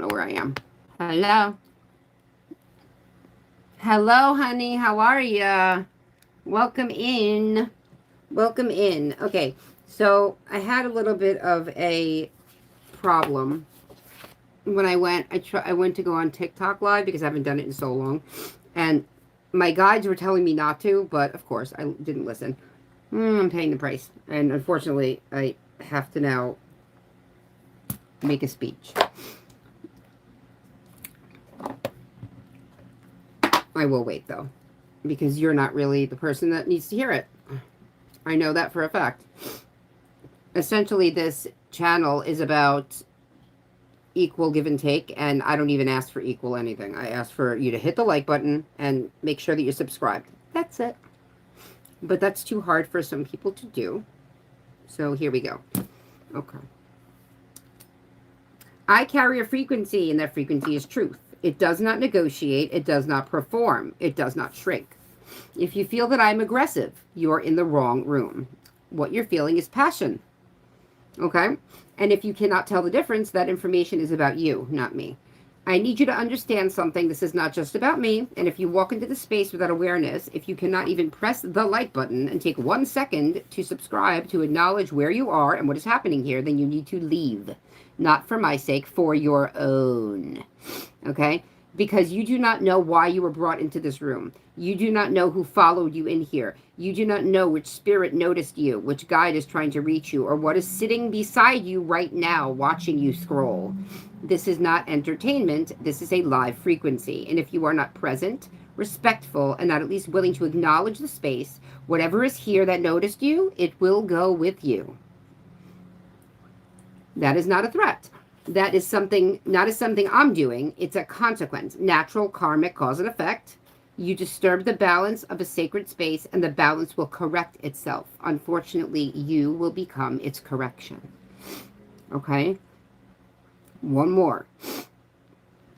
know where I am. Hello. Hello, honey. How are ya? Welcome in. Welcome in. Okay, so I had a little bit of a problem when I went. I went to go on TikTok live because I haven't done it in so long, and my guides were telling me not to, but of course I didn't listen. I'm paying the price, and unfortunately, I have to now make a speech. I will wait though, because you're not really the person that needs to hear it. I know that for a fact. Essentially, this channel is about equal give and take, and I don't even ask for equal anything. I ask for you to hit the like button and make sure that you're subscribed. That's it. But that's too hard for some people to do. So here we go. Okay. I carry a frequency, and that frequency is truth. It does not negotiate. It does not perform. It does not shrink. If you feel that I'm aggressive, you're in the wrong room. What you're feeling is passion. Okay? And if you cannot tell the difference, that information is about you, not me. I need you to understand something. This is not just about me. And if you walk into the space without awareness, if you cannot even press the like button and take 1 second to subscribe, to acknowledge where you are and what is happening here, then you need to leave. Not for my sake, for your own. Okay? Because you do not know why you were brought into this room. You do not know who followed you in here. You do not know which spirit noticed you, which guide is trying to reach you, or what is sitting beside you right now watching you scroll. This is not entertainment. This is a live frequency. And if you are not present, respectful, and not at least willing to acknowledge the space, whatever is here that noticed you, it will go with you. That is not a threat. That is something, not as something I'm doing. It's a consequence. Natural, karmic, cause and effect. You disturb the balance of a sacred space, and the balance will correct itself. Unfortunately, you will become its correction. Okay? One more.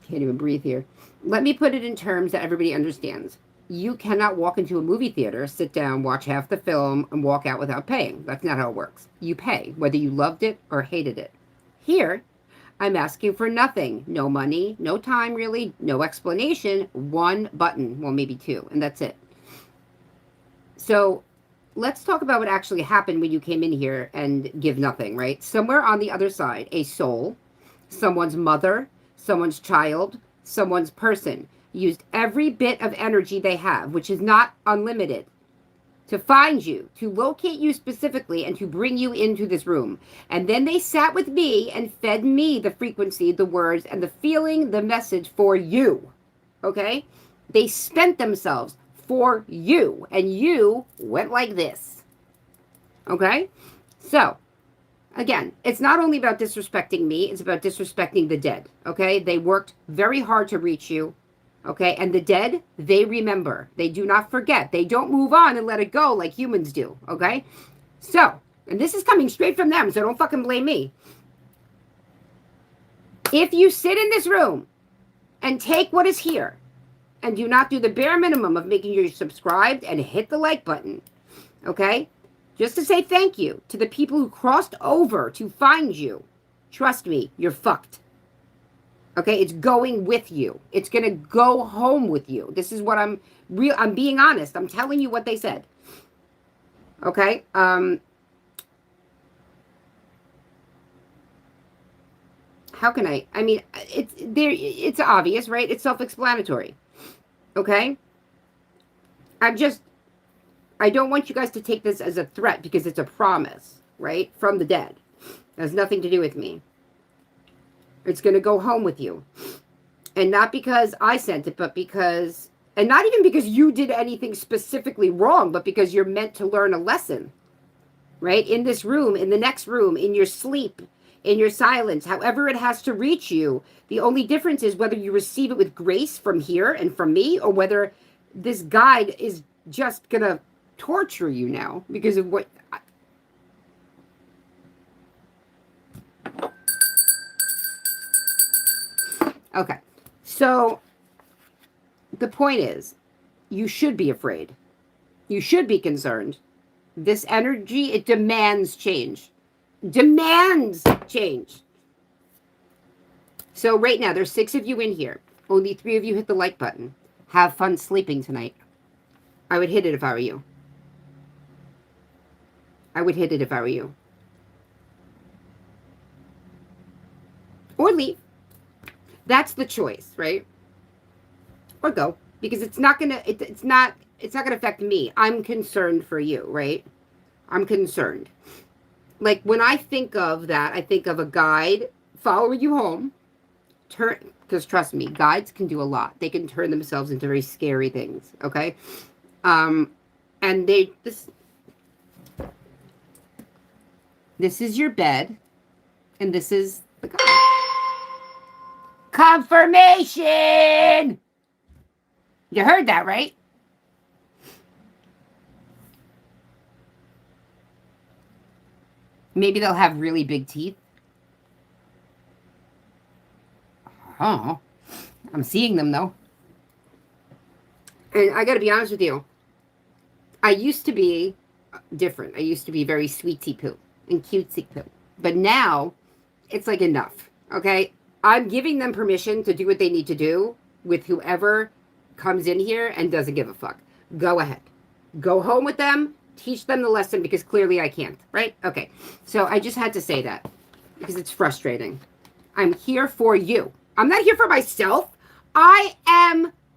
Can't even breathe here. Let me put it in terms that everybody understands. You cannot walk into a movie theater, sit down, watch half the film, and walk out without paying. That's not how it works. You pay, whether you loved it or hated it. Here, I'm asking for nothing. No money, no time really, no explanation. 1 button, well, maybe 2, and that's it. So let's talk about what actually happened when you came in here and give nothing, right? Somewhere on the other side, a soul, someone's mother, someone's child, someone's person, used every bit of energy they have, which is not unlimited, to find you, to locate you specifically, and to bring you into this room. And then they sat with me and fed me the frequency, the words, and the feeling, the message for you. Okay? They spent themselves for you, and you went like this. Okay? So, again, it's not only about disrespecting me, it's about disrespecting the dead. Okay? They worked very hard to reach you. Okay, and the dead, they remember. They do not forget. They don't move on and let it go like humans do. Okay, so, and this is coming straight from them, so don't fucking blame me. If you sit in this room and take what is here and do not do the bare minimum of making sure you're subscribed and hit the like button, okay, just to say thank you to the people who crossed over to find you, trust me, you're fucked. Okay, it's going with you. It's going to go home with you. This is what I'm being honest. I'm telling you what they said. Okay? How can I mean, it's obvious, right? It's self-explanatory. Okay? I don't want you guys to take this as a threat because it's a promise, right? From the dead. It has nothing to do with me. It's going to go home with you. And not because I sent it, but because, and not even because you did anything specifically wrong, but because you're meant to learn a lesson, right? In this room, in the next room, in your sleep, in your silence, however it has to reach you. The only difference is whether you receive it with grace from here and from me, or whether this guide is just going to torture you now because of what... Okay, so the point is, you should be afraid. You should be concerned. This energy, it demands change. Demands change. So right now, there's 6 of you in here. Only 3 of you hit the like button. Have fun sleeping tonight. I would hit it if I were you. I would hit it if I were you. Or leave. That's the choice, right? Or go. Because it's not gonna it's not gonna affect me. I'm concerned for you, right? I'm concerned. Like when I think of that, I think of a guide following you home. Because trust me, guides can do a lot. They can turn themselves into very scary things. Okay, and this is your bed, and this is the guide. Confirmation. You heard that, right? Maybe they'll have really big teeth. Oh, I'm seeing them though. And I got to be honest with you. I used to be different. I used to be very sweetie poo and cutesy poo. But now it's like enough. Okay. I'm giving them permission to do what they need to do with whoever comes in here and doesn't give a fuck. Go ahead. Go home with them. Teach them the lesson because clearly I can't. Right? Okay. So I just had to say that because it's frustrating. I'm here for you. I'm not here for myself. I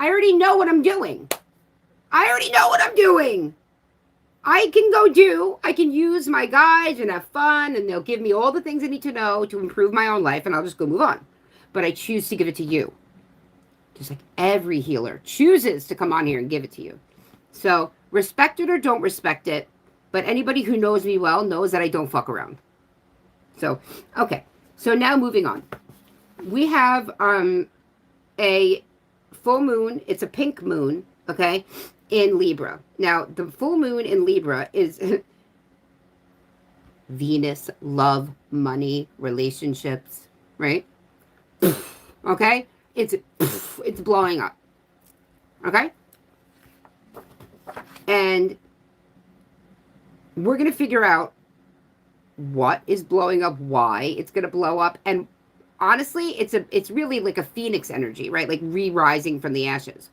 already know what I'm doing. I already know what I'm doing. I can use my guides and have fun, and they'll give me all the things I need to know to improve my own life, and I'll just go move on. But I choose to give it to you. Just like every healer chooses to come on here and give it to you. So respect it or don't respect it, but anybody who knows me well knows that I don't fuck around. So, okay. So now moving on. We have a full moon. It's a pink moon, okay, in Libra. Now, the full moon in Libra is Venus, love, money, relationships, right? Okay? It's blowing up. Okay? And we're going to figure out what is blowing up, why it's going to blow up, and honestly, it's really like a phoenix energy, right? Like re-rising from the ashes,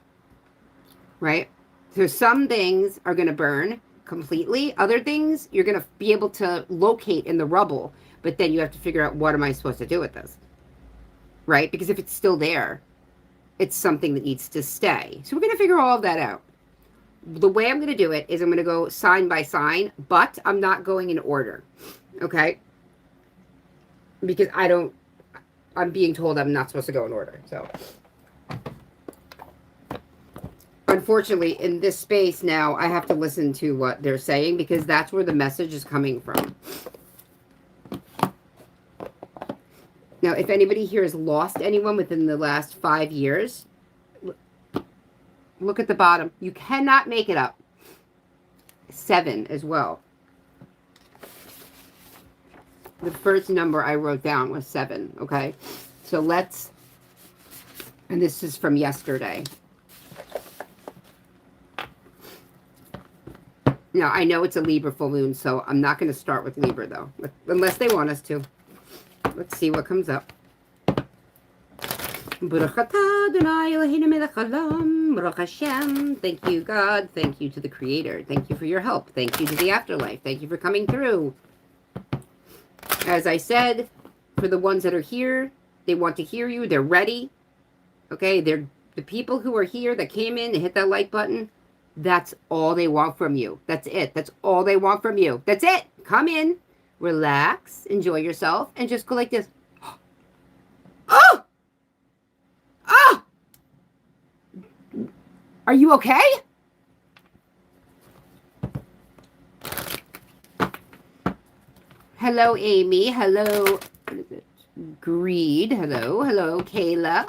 right? So some things are going to burn completely. Other things you're going to be able to locate in the rubble, but then you have to figure out, what am I supposed to do with this, right? Because if it's still there, it's something that needs to stay. So we're going to figure all of that out. The way I'm going to do it is I'm going to go sign by sign, but I'm not going in order, okay? Because I'm being told I'm not supposed to go in order. So, unfortunately, in this space now, I have to listen to what they're saying because that's where the message is coming from. Now, if anybody here has lost anyone within the last 5 years, look at the bottom. You cannot make it up. 7 as well. The first number I wrote down was 7, okay? So let's, and this is from yesterday. Now, I know it's a Libra full moon, so I'm not going to start with Libra, though. Unless they want us to. Let's see what comes up. Baruch atah Adonai Eloheinu melech haolam, Baruch Hashem. Thank you, God. Thank you to the Creator. Thank you for your help. Thank you to the afterlife. Thank you for coming through. As I said, for the ones that are here, they want to hear you. They're ready. Okay, they're the people who are here that came in and hit that like button. That's all they want from you. That's it. That's all they want from you. That's it. Come in, relax, enjoy yourself, and just go like this. Oh! Oh! Are you okay? Hello, Amy. Hello, what is it? Greed. Hello. Hello, Kayla.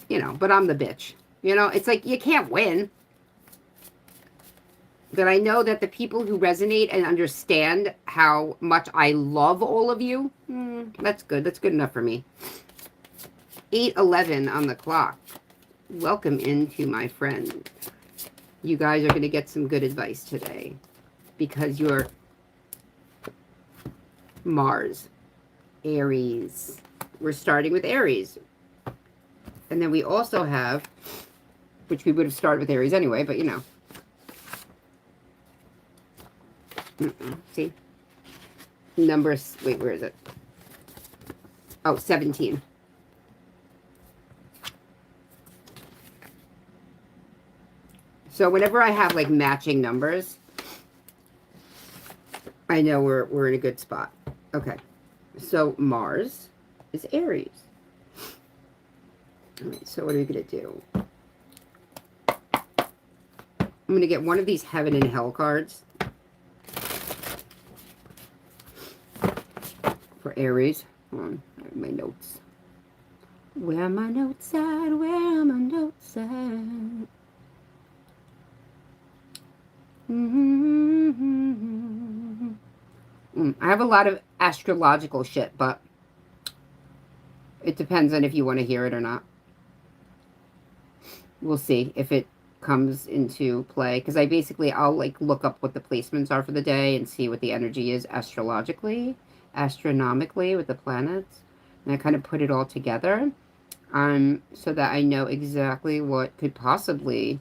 You know, but I'm the bitch. You know, it's like you can't win. But I know that the people who resonate and understand how much I love all of you, that's good. That's good enough for me. 8:11 on the clock. Welcome into my friend. You guys are going to get some good advice today because you're Mars, Aries. We're starting with Aries. And then we also have, which we would have started with Aries anyway, but you know. See? Numbers, wait, where is it? Oh, 17. So whenever I have like matching numbers, I know we're in a good spot. Okay. So Mars is Aries. All right, so what are we going to do? I'm going to get one of these Heaven and Hell cards for Aries. Hold on, I have my notes. Where are my notes at? Where are my notes at? I have a lot of astrological shit, but it depends on if you want to hear it or not. We'll see if it comes into play, because I'll like look up what the placements are for the day and see what the energy is astronomically with the planets, and I kind of put it all together so that I know exactly what could possibly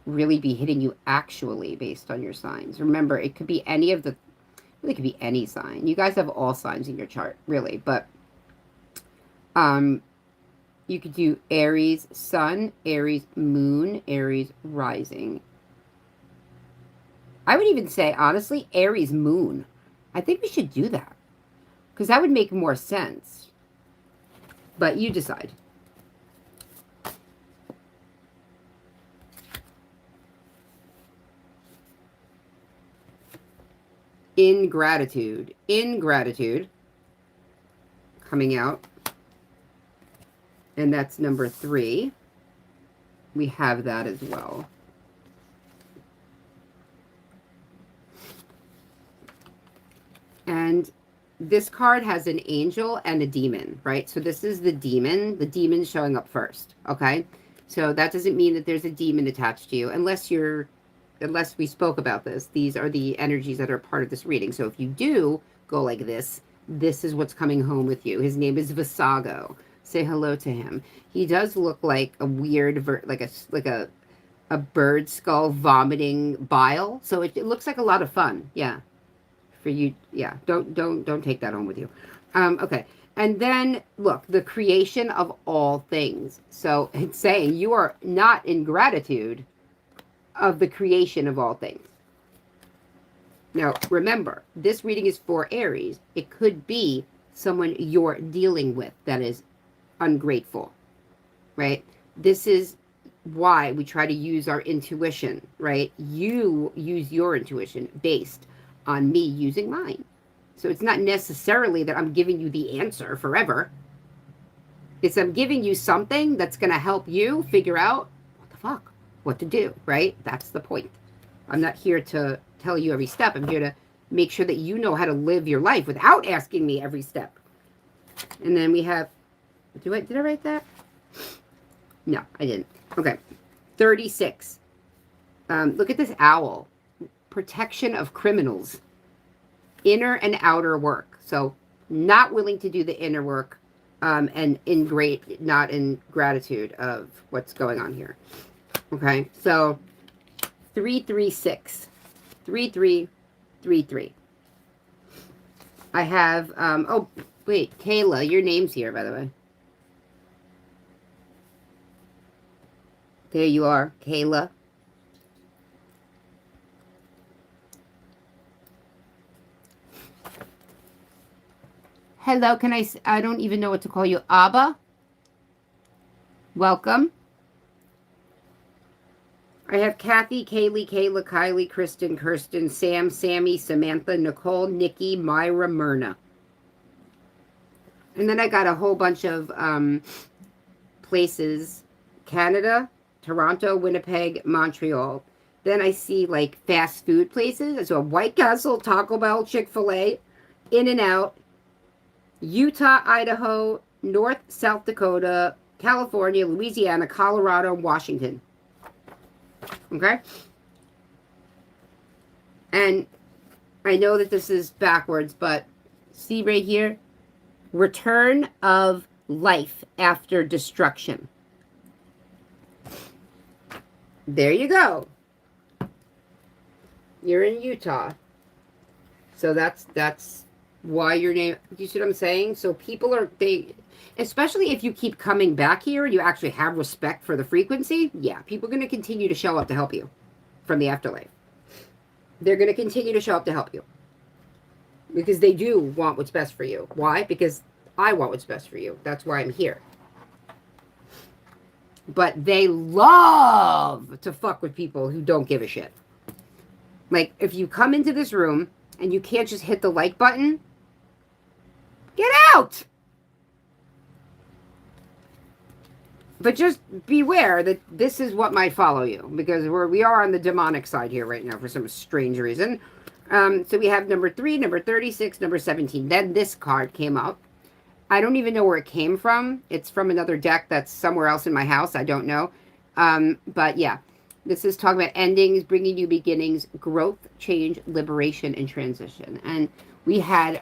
really be hitting you actually based on your signs. Remember, it could be any of the, really could be any sign. You guys have all signs in your chart, really, but you could do Aries Sun, Aries Moon, Aries Rising. I would even say, honestly, Aries Moon. I think we should do that, because that would make more sense. But you decide. Ingratitude. Ingratitude. Coming out. And that's number 3. We have that as well. And this card has an angel and a demon, right? So this is the demon. The demon's showing up first, okay? So that doesn't mean that there's a demon attached to you, unless we spoke about this. These are the energies that are part of this reading. So if you do go like this is what's coming home with you. His name is Visago. Say hello to him. He does look like a weird, like a bird skull vomiting bile. So it looks like a lot of fun. Yeah, for you. Yeah, don't take that home with you. Okay, and then look, the creation of all things. So it's saying you are not in gratitude of the creation of all things. Now remember, this reading is for Aries. It could be someone you're dealing with that is ungrateful, right? This is why we try to use our intuition, right? You use your intuition based on me using mine. So it's not necessarily that I'm giving you the answer forever. It's I'm giving you something that's going to help you figure out what the fuck, what to do, right? That's the point. I'm not here to tell you every step. I'm here to make sure that you know how to live your life without asking me every step. And then we have, did I write that? No, I didn't. Okay. 36. Look at this owl. Protection of criminals. Inner and outer work. So not willing to do the inner work and not in gratitude of what's going on here. Okay. So 336. 3333. I have, oh, wait, Kayla, your name's here, by the way. There you are, Kayla. Hello, I don't even know what to call you. Abba? Welcome. I have Kathy, Kaylee, Kayla, Kylie, Kristen, Kirsten, Sam, Sammy, Samantha, Nicole, Nikki, Myra, Myrna. And then I got a whole bunch of places. Canada, Toronto, Winnipeg, Montreal. Then I see like fast food places. So White Castle, Taco Bell, Chick-fil-A, In-N-Out, Utah, Idaho, North, South Dakota, California, Louisiana, Colorado, Washington. Okay? And I know that this is backwards, but see right here? Return of life after destruction. There you go. You're in Utah. So that's why your name, do you see what I'm saying? So people are, they, especially if you keep coming back here and you actually have respect for the frequency, yeah, people are going to continue to show up to help you from the afterlife. They're going to continue to show up to help you because they do want what's best for you. Why? Because I want what's best for you. That's why I'm here. But they love to fuck with people who don't give a shit. Like, if you come into this room and you can't just hit the like button, get out! But just beware that this is what might follow you, because we are on the demonic side here right now for some strange reason. So we have number 3, number 36, number 17. Then this card came up. I don't even know where it came from. It's from another deck that's somewhere else in my house. I don't know. But yeah, this is talking about endings, bringing new beginnings, growth, change, liberation, and transition. And we had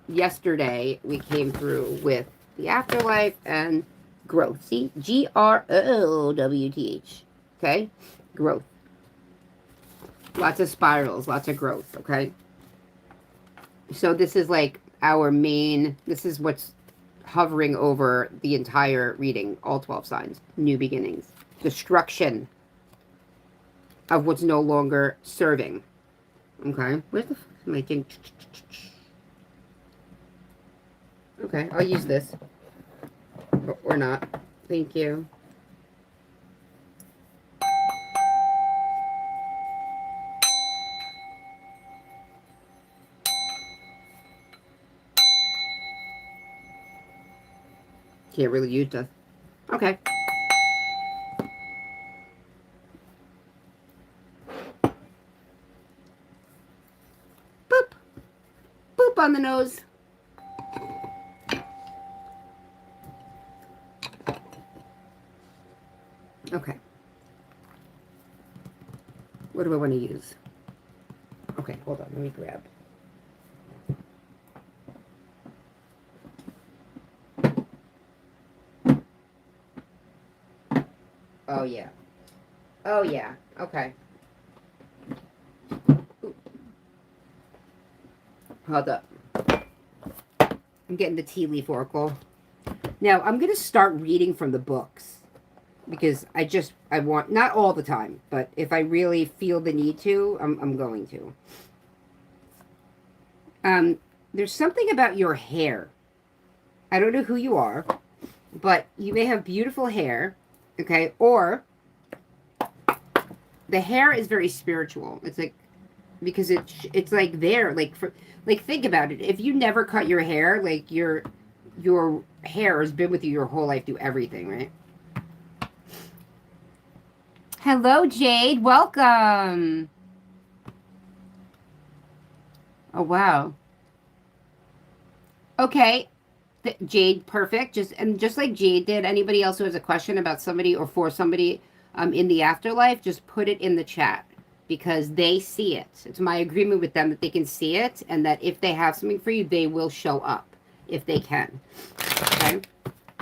yesterday, we came through with the afterlife and growth. See? Growth. Okay? Growth. Lots of spirals, lots of growth. Okay? So this is like our main, this is what's hovering over the entire reading, all 12 signs. New beginnings. Destruction of what's no longer serving. Okay? Where's the fuck is my thing? Okay, I'll use this. Or not. Thank you. Can't really use this. Okay. Boop. Boop on the nose. Okay. What do I want to use? Okay, hold on. Let me grab. Oh, yeah. Oh, yeah. Okay. Ooh. Hold up. I'm getting the tea leaf oracle. Now, I'm going to start reading from the books. Because I want, not all the time, but if I really feel the need to, I'm going to. There's something about your hair. I don't know who you are, but you may have beautiful hair, okay? Or the hair is very spiritual. It's like, because it's like there, like think about it. If you never cut your hair, like your hair has been with you your whole life, do everything, right? Hello, Jade. Welcome. Oh, wow. Okay. Jade, perfect. Just like Jade did, anybody else who has a question about somebody or for somebody in the afterlife, just put it in the chat because they see it. It's my agreement with them that they can see it and that if they have something for you, they will show up if they can. Okay?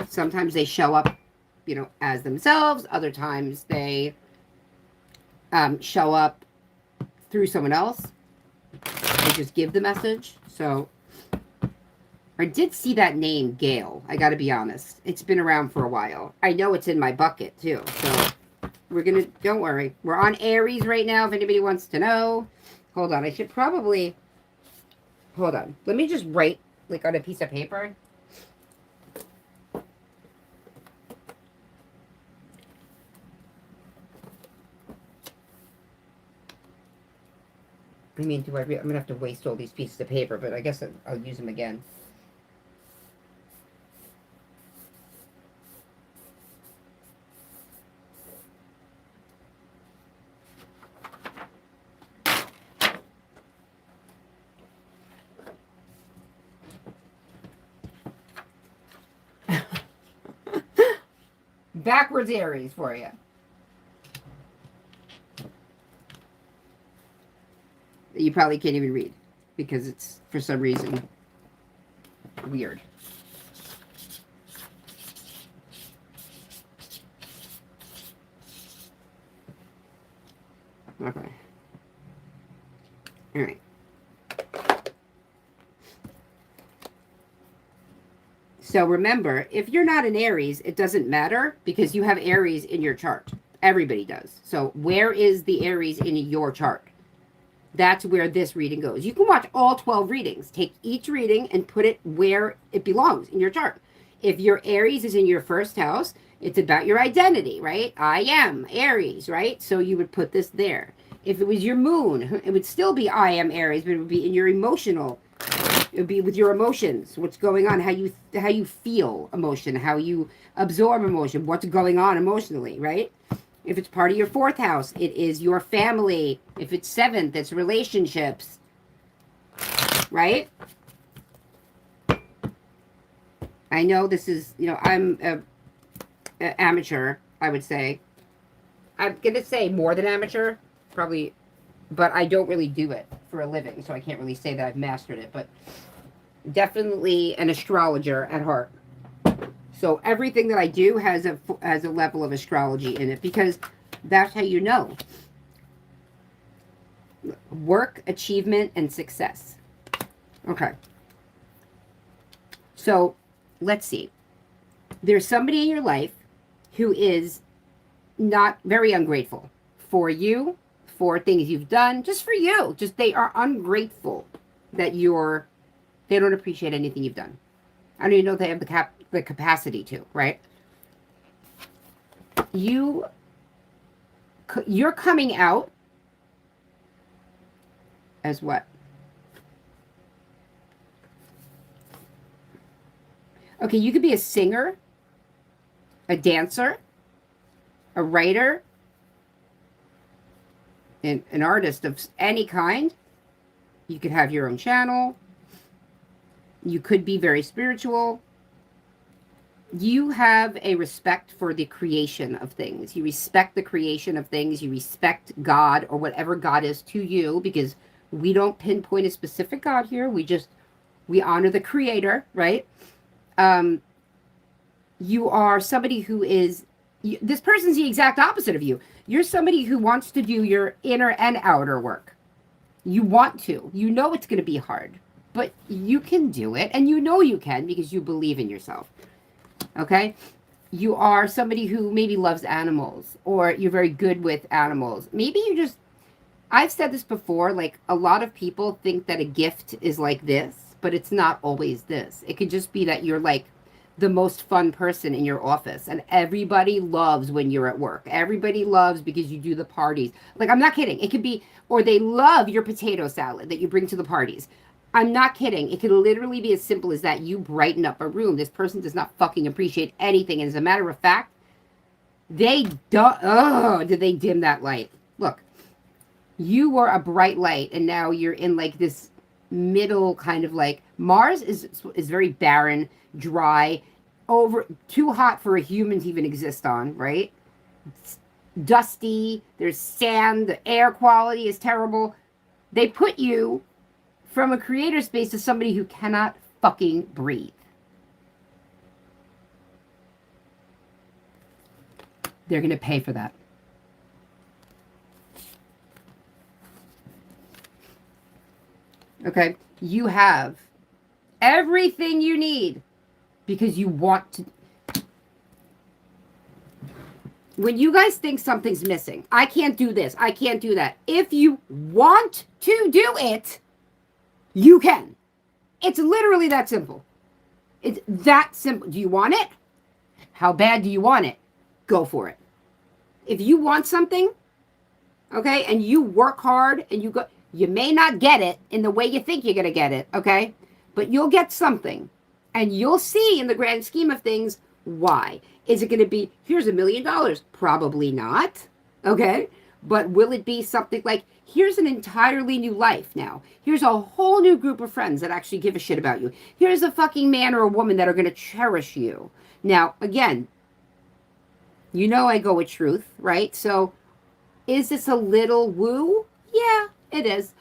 Sometimes they show up, as themselves. Other times they show up through someone else. They just give the message. So I did see that name, Gail. I got to be honest. It's been around for a while. I know it's in my bucket, too. So we're going to, don't worry. We're on Aries right now, if anybody wants to know. Hold on. I should probably, hold on. Let me just write, like, on a piece of paper. I mean, I'm going to have to waste all these pieces of paper, but I guess I'll use them again. Backwards Aries for you. you probably can't even read because it's, for some reason, weird. Okay. All right. So remember, if you're not an Aries, it doesn't matter because you have Aries in your chart. Everybody does. So where is the Aries in your chart? That's where this reading goes. You can watch all 12 readings. Take each reading and put it where it belongs in your chart. If your Aries is in your first house, it's about your identity, right? I am Aries, right? So you would put this there. If it was your moon, it would still be I am Aries, but it would be in your emotional. It would be with your emotions, what's going on, how you feel emotion, how you absorb emotion, what's going on emotionally, right? If it's part of your fourth house, it is your family. If it's seventh, it's relationships, right? I know this is, I'm a amateur, I would say. I'm going to say more than amateur, probably, but I don't really do it for a living, so I can't really say that I've mastered it, but definitely an astrologer at heart. So everything that I do has a level of astrology in it because that's how you know. Work, achievement, and success. Okay. So let's see. There's somebody in your life who is not very ungrateful for you, for things you've done, just for you. Just they are ungrateful that they don't appreciate anything you've done. I don't even know if they have the capacity to, right? You're coming out as what? Okay, you could be a singer, a dancer, a writer, an artist of any kind. You could have your own channel. You could be very spiritual. You have a respect for the creation of things. You respect the creation of things. You respect God or whatever God is to you, because we don't pinpoint a specific God here. We honor the creator, right? You are somebody who is, this person's the exact opposite of you. You're somebody who wants to do your inner and outer work. You want to. You know it's going to be hard, but you can do it, and you know you can because you believe in yourself. Okay? You are somebody who maybe loves animals, or you're very good with animals. Maybe I've said this before, like a lot of people think that a gift is like this, but it's not always this. It could just be that you're like the most fun person in your office, and everybody loves when you're at work. Everybody loves because you do the parties. Like, I'm not kidding. It could be, or they love your potato salad that you bring to the parties. I'm not kidding. It could literally be as simple as that. You brighten up a room. This person does not fucking appreciate anything. And as a matter of fact, they don't, did they dim that light? Look, you were a bright light, and now you're in like this middle kind of like, Mars is very barren, dry, too hot for a human to even exist on, right? It's dusty, there's sand, the air quality is terrible. They put you from a creator space to somebody who cannot fucking breathe. They're going to pay for that. Okay? You have everything you need because you want to. When you guys think something's missing, I can't do this, I can't do that. If you want to do it, you can. It's literally that simple. It's that simple. Do you want it? How bad do you want it? Go for it. If you want something, okay, and you work hard and you may not get it in the way you think you're going to get it, okay? But you'll get something. And you'll see in the grand scheme of things why. Is it going to be, here's $1 million? Probably not, okay? But will it be something like, here's an entirely new life now. Here's a whole new group of friends that actually give a shit about you. Here's a fucking man or a woman that are going to cherish you. Now, again, you know I go with truth, right? So is this a little woo? Yeah, it is.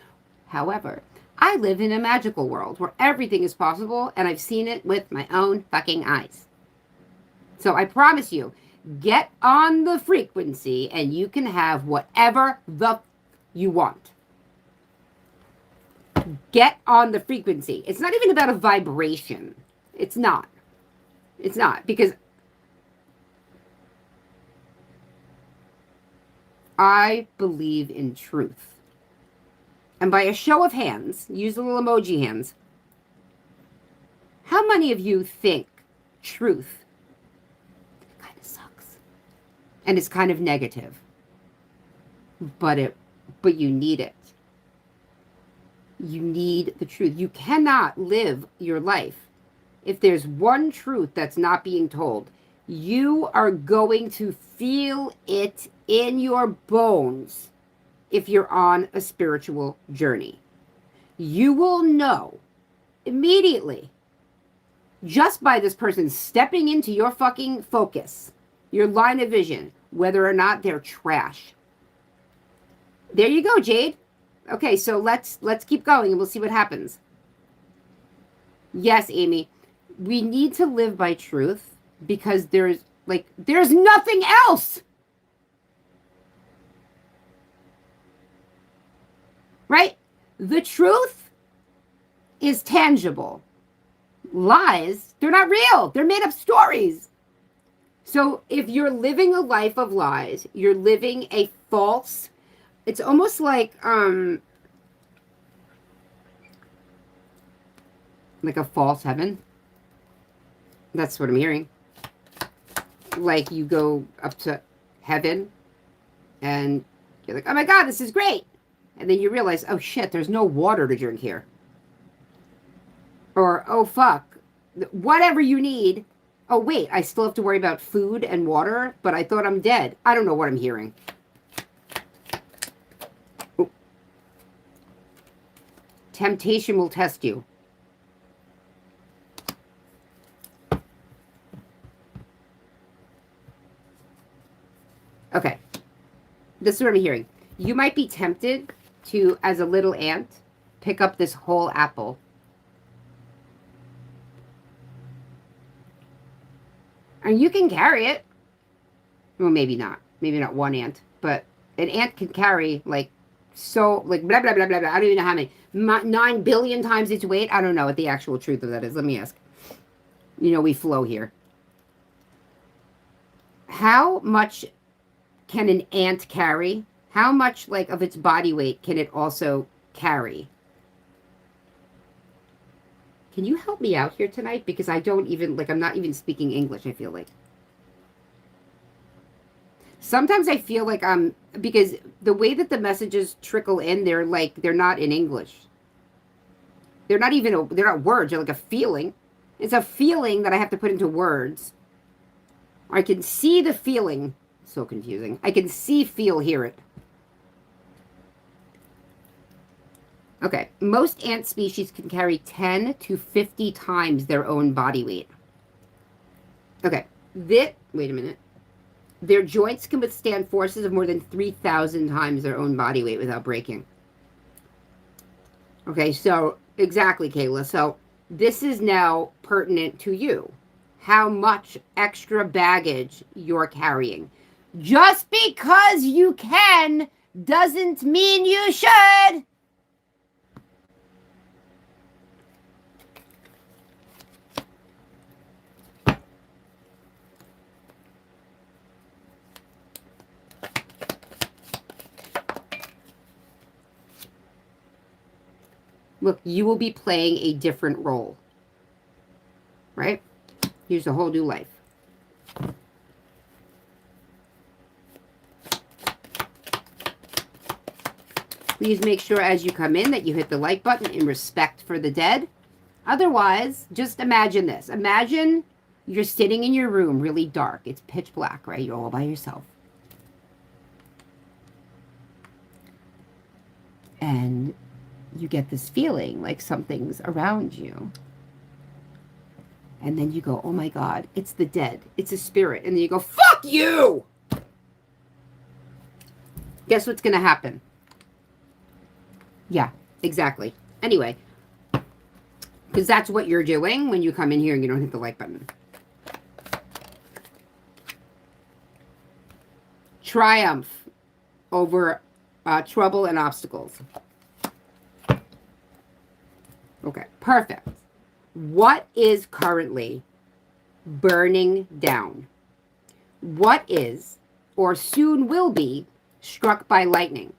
However, I live in a magical world where everything is possible, and I've seen it with my own fucking eyes. So I promise you, get on the frequency and you can have whatever the you want. Get on the frequency. It's not even about a vibration. It's not. It's not. Because I believe in truth. And by a show of hands, use the little emoji hands, how many of you think truth kind of sucks? And it's kind of negative. But you need it. You need the truth. You cannot live your life if there's one truth that's not being told. You are going to feel it in your bones if you're on a spiritual journey. You will know immediately just by this person stepping into your fucking focus, your line of vision, whether or not they're trash. There you go, Jade. Okay, so let's keep going and we'll see what happens. Yes, Amy, we need to live by truth because there's nothing else. Right? The truth is tangible. Lies, they're not real. They're made up stories. So if you're living a life of lies, you're living a false, it's almost like a false heaven. That's what I'm hearing. Like you go up to heaven and you're like, oh my God, this is great. And then you realize, oh shit, there's no water to drink here. Or, oh fuck, whatever you need. Oh wait, I still have to worry about food and water, but I thought I'm dead. I don't know what I'm hearing. Ooh. Temptation will test you. Okay, this is what I'm hearing. You might be tempted to, as a little ant, pick up this whole apple. And you can carry it. Well, maybe not. Maybe not one ant. But an ant can carry, blah, blah, blah, blah, blah. I don't even know how many. 9 billion times its weight. I don't know what the actual truth of that is. Let me ask. We flow here. How much can an ant carry? How much, of its body weight can it also carry? Can you help me out here tonight? Because I don't even, I'm not even speaking English, I feel like. Sometimes I feel like because the way that the messages trickle in, they're not in English. They're not words, they're like a feeling. It's a feeling that I have to put into words. I can see the feeling. So confusing. I can see, feel, hear it. Okay, most ant species can carry 10 to 50 times their own body weight. Okay, wait a minute. Their joints can withstand forces of more than 3,000 times their own body weight without breaking. Okay, so, exactly, Kayla. So, this is now pertinent to you. How much extra baggage you're carrying. Just because you can doesn't mean you should. Look, you will be playing a different role. Right? Here's a whole new life. Please make sure as you come in that you hit the like button in respect for the dead. Otherwise, just imagine this. Imagine you're sitting in your room, really dark. It's pitch black, right? You're all by yourself. And you get this feeling like something's around you. And then you go, oh my God, it's the dead. It's a spirit. And then you go, fuck you! Guess what's going to happen? Yeah, Exactly. Anyway, because that's what you're doing when you come in here and you don't hit the like button. Triumph over trouble and obstacles. Okay, perfect. What is currently burning down? What is, or soon will be, struck by lightning?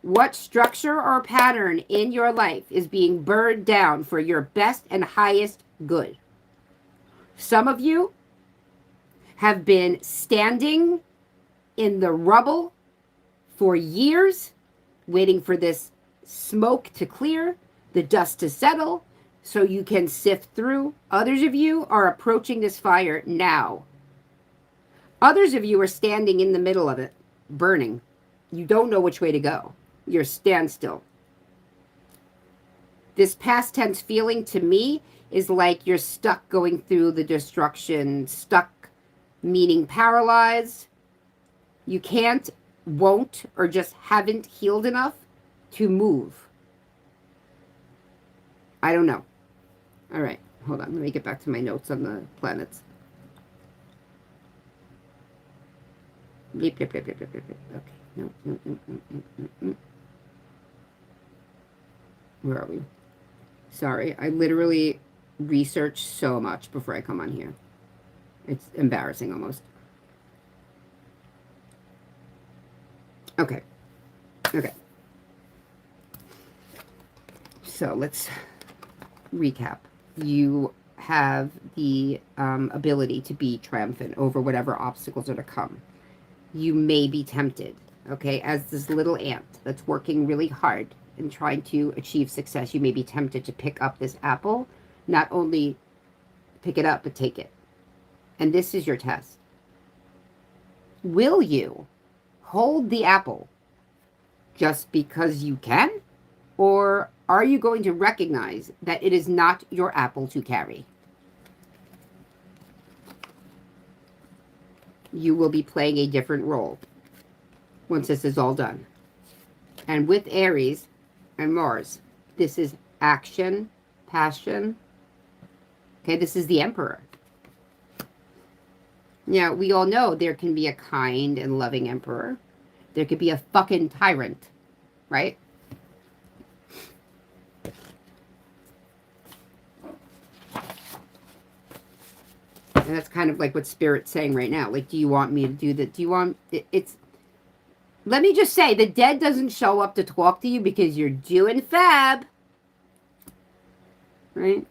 What structure or pattern in your life is being burned down for your best and highest good? Some of you have been standing in the rubble for years, waiting for this smoke to clear, the dust to settle, so you can sift through. Others of you are approaching this fire now. Others of you are standing in the middle of it, burning. You don't know which way to go. You're standstill. This past tense feeling to me is like you're stuck going through the destruction. Stuck meaning paralyzed. You can't, won't, or just haven't healed enough to move. I don't know. All right, hold on. Let me get back to my notes on the planets. Okay. No. Where are we? Sorry, I literally research so much before I come on here. It's embarrassing almost. Okay. So let's recap. You have the ability to be triumphant over whatever obstacles are to come. You may be tempted, okay, as this little ant that's working really hard and trying to achieve success. You may be tempted to pick up this apple, not only pick it up, but take it. And this is your test. Will you hold the apple just because you can? Or are you going to recognize that it is not your apple to carry? You will be playing a different role once this is all done. And with Aries and Mars, this is action, passion. Okay, this is the Emperor. Now, we all know there can be a kind and loving Emperor. There could be a fucking tyrant, right? And that's kind of like what Spirit's saying right now. Like, do you want me to do that? Do you want... It's... Let me just say, the dead doesn't show up to talk to you because you're doing fab. Right?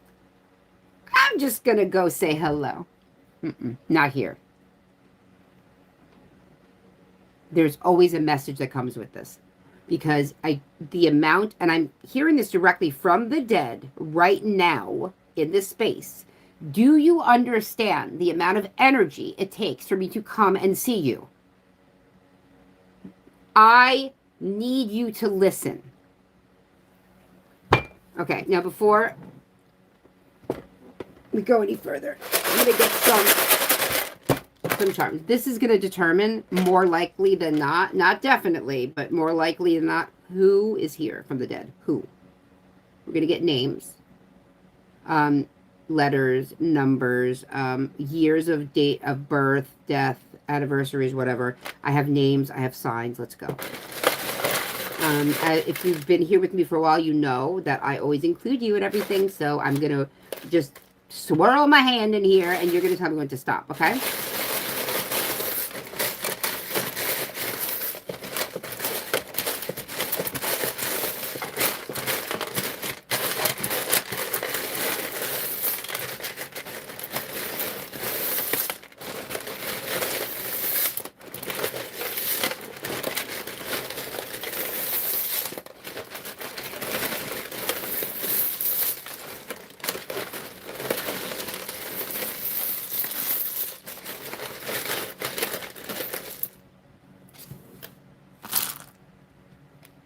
I'm just going to go say hello. Not here. There's always a message that comes with this. Because the amount... And I'm hearing this directly from the dead right now in this space. Do you understand the amount of energy it takes for me to come and see you? I need you to listen. Okay, now before we go any further, I'm going to get some charms. This is going to determine more likely than not definitely, but more likely than not, who is here from the dead. Who? We're going to get names. Letters, numbers, years of date of birth, death, anniversaries, whatever. I have names, I have signs. Let's go. If you've been here with me for a while, you know that I always include you in everything. So I'm going to just swirl my hand in here and you're going to tell me when to stop, okay?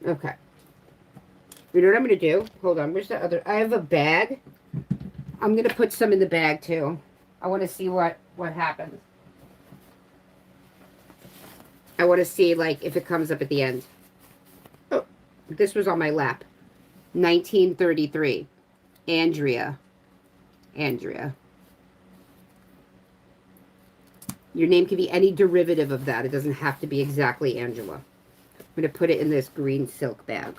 Okay. You know what I'm going to do? Hold on. Where's the other? I have a bag. I'm going to put some in the bag, too. I want to see what happens. I want to see, like, if it comes up at the end. Oh, this was on my lap. 1933. Andrea. Andrea. Your name can be any derivative of that. It doesn't have to be exactly Angela. I'm going to put it in this green silk bag.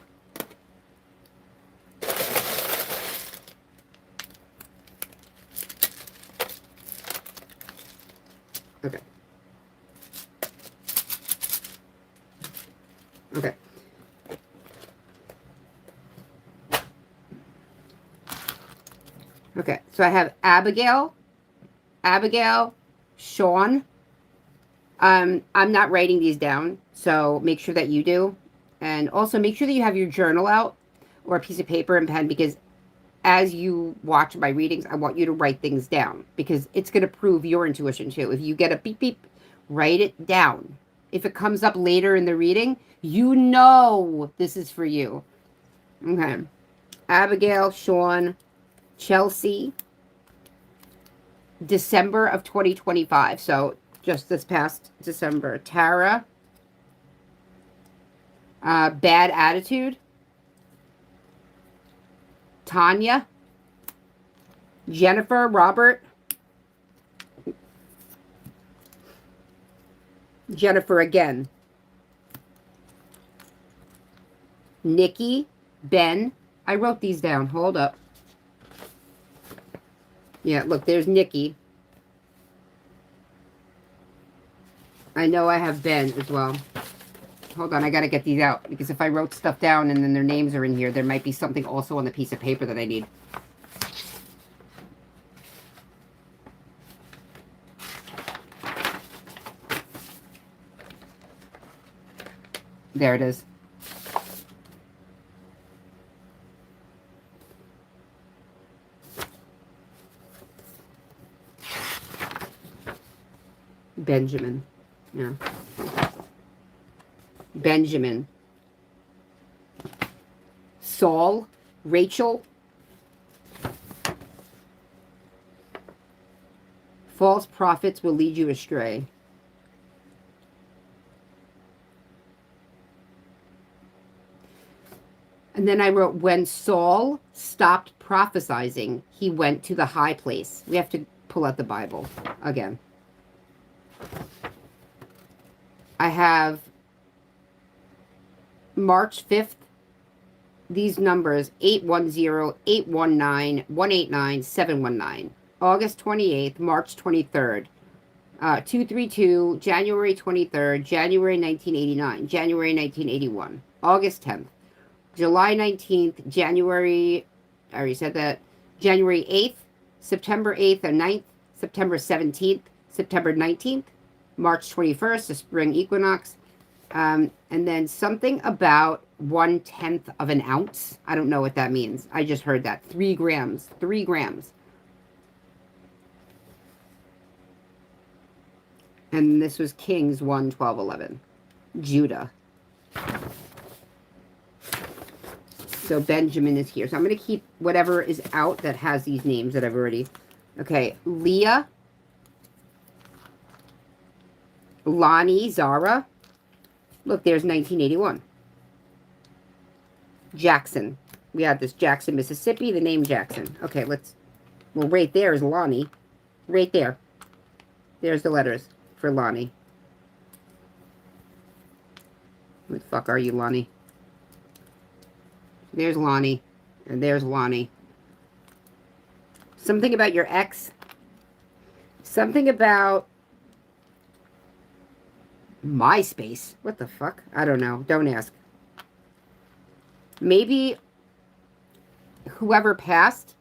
Okay. Okay. Okay, so I have Abigail, Sean. I'm not writing these down, so make sure that you do. And also make sure that you have your journal out or a piece of paper and pen, because as you watch my readings, I want you to write things down, because it's going to prove your intuition too. If you get a beep beep, write it down. If it comes up later in the reading, you know this is for you. Okay. Abigail, Sean, Chelsea, December of 2025. So just this past December. Tara, Bad Attitude, Tanya, Jennifer, Robert, Jennifer again, Nikki, Ben. I wrote these down. Hold up. Yeah, look, there's Nikki. I know I have Ben as well. Hold on, I got to get these out, because if I wrote stuff down and then their names are in here, there might be something also on the piece of paper that I need. There it is. Benjamin. Yeah. Benjamin. Saul. Rachel. False prophets will lead you astray. And then I wrote, when Saul stopped prophesying, he went to the high place. We have to pull out the Bible again. I have March 5th, these numbers, 810, 819, 189, 719. August 28th, March 23rd, 232, January 23rd, January 1989, January 1981, August 10th, July 19th, January, I already said that, January 8th, September 8th or 9th, September 17th, September 19th, March 21st, the spring equinox, and then something about 1/10 of an ounce. I don't know what that means. I just heard that. 3 grams. 3 grams. And this was Kings 1, 12, 11. Judah. So Benjamin is here. So I'm going to keep whatever is out that has these names that I've already... Okay, Leah. Lonnie, Zara. Look, there's 1981. Jackson. We had this Jackson, Mississippi, the name Jackson. Okay, let's... Well, right there is Lonnie. Right there. There's the letters for Lonnie. What the fuck are you, Lonnie? There's Lonnie. And there's Lonnie. Something about your ex. Something about... MySpace. What the fuck? I don't know. Don't ask. Maybe whoever passed,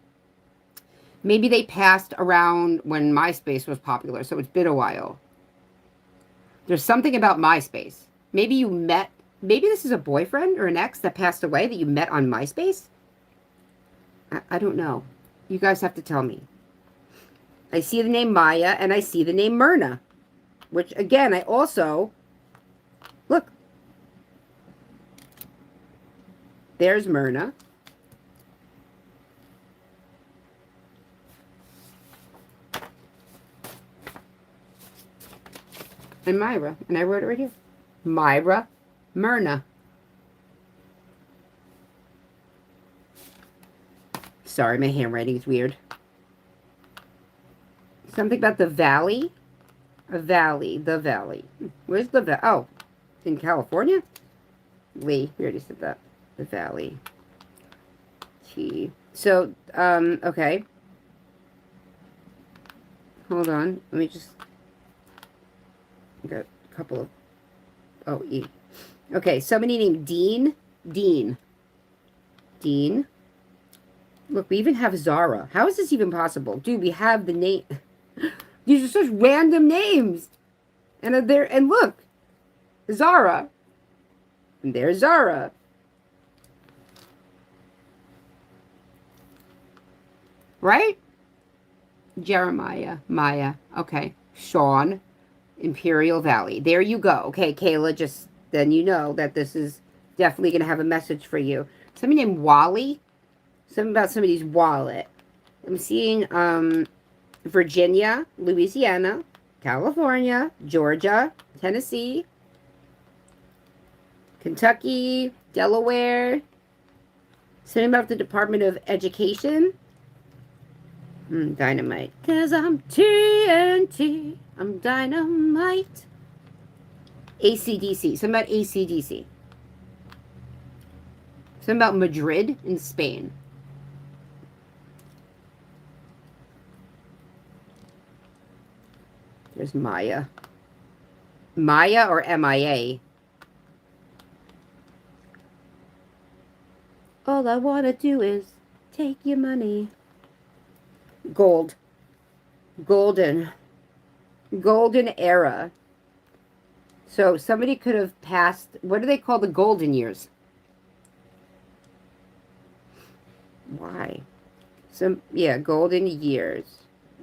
maybe they passed around when MySpace was popular, so it's been a while. There's something about MySpace. Maybe you met, maybe this is a boyfriend or an ex that passed away that you met on MySpace? I don't know. You guys have to tell me. I see the name Maya and I see the name Myrna. Which, again, I also... Look. There's Myrna. And Myra. And I wrote it right here. Myra, Myrna. Sorry, my handwriting is weird. Something about the valley. A valley. The valley. Where's the valley? Oh, in California? Lee. We already said that. The valley. T. So, okay. Hold on. Let me just... I got a couple of... Oh, E. Okay, somebody named Dean. Dean. Dean. Look, we even have Zara. How is this even possible? Dude, we have the name... These are such random names. And there, and look. Zara. And there's Zara. Right? Jeremiah. Maya. Okay. Sean. Imperial Valley. There you go. Okay, Kayla, just then you know that this is definitely going to have a message for you. Somebody named Wally. Something about somebody's wallet. I'm seeing Virginia, Louisiana, California, Georgia, Tennessee, Kentucky, Delaware. Something about the Department of Education. Dynamite. 'Cause I'm TNT. I'm dynamite. AC/DC. Something about AC/DC. Something about Madrid in Spain. There's Maya. Maya or MIA? All I want to do is take your money. Gold. Golden. Golden era. So somebody could have passed, what do they call the golden years? Why? Yeah, golden years.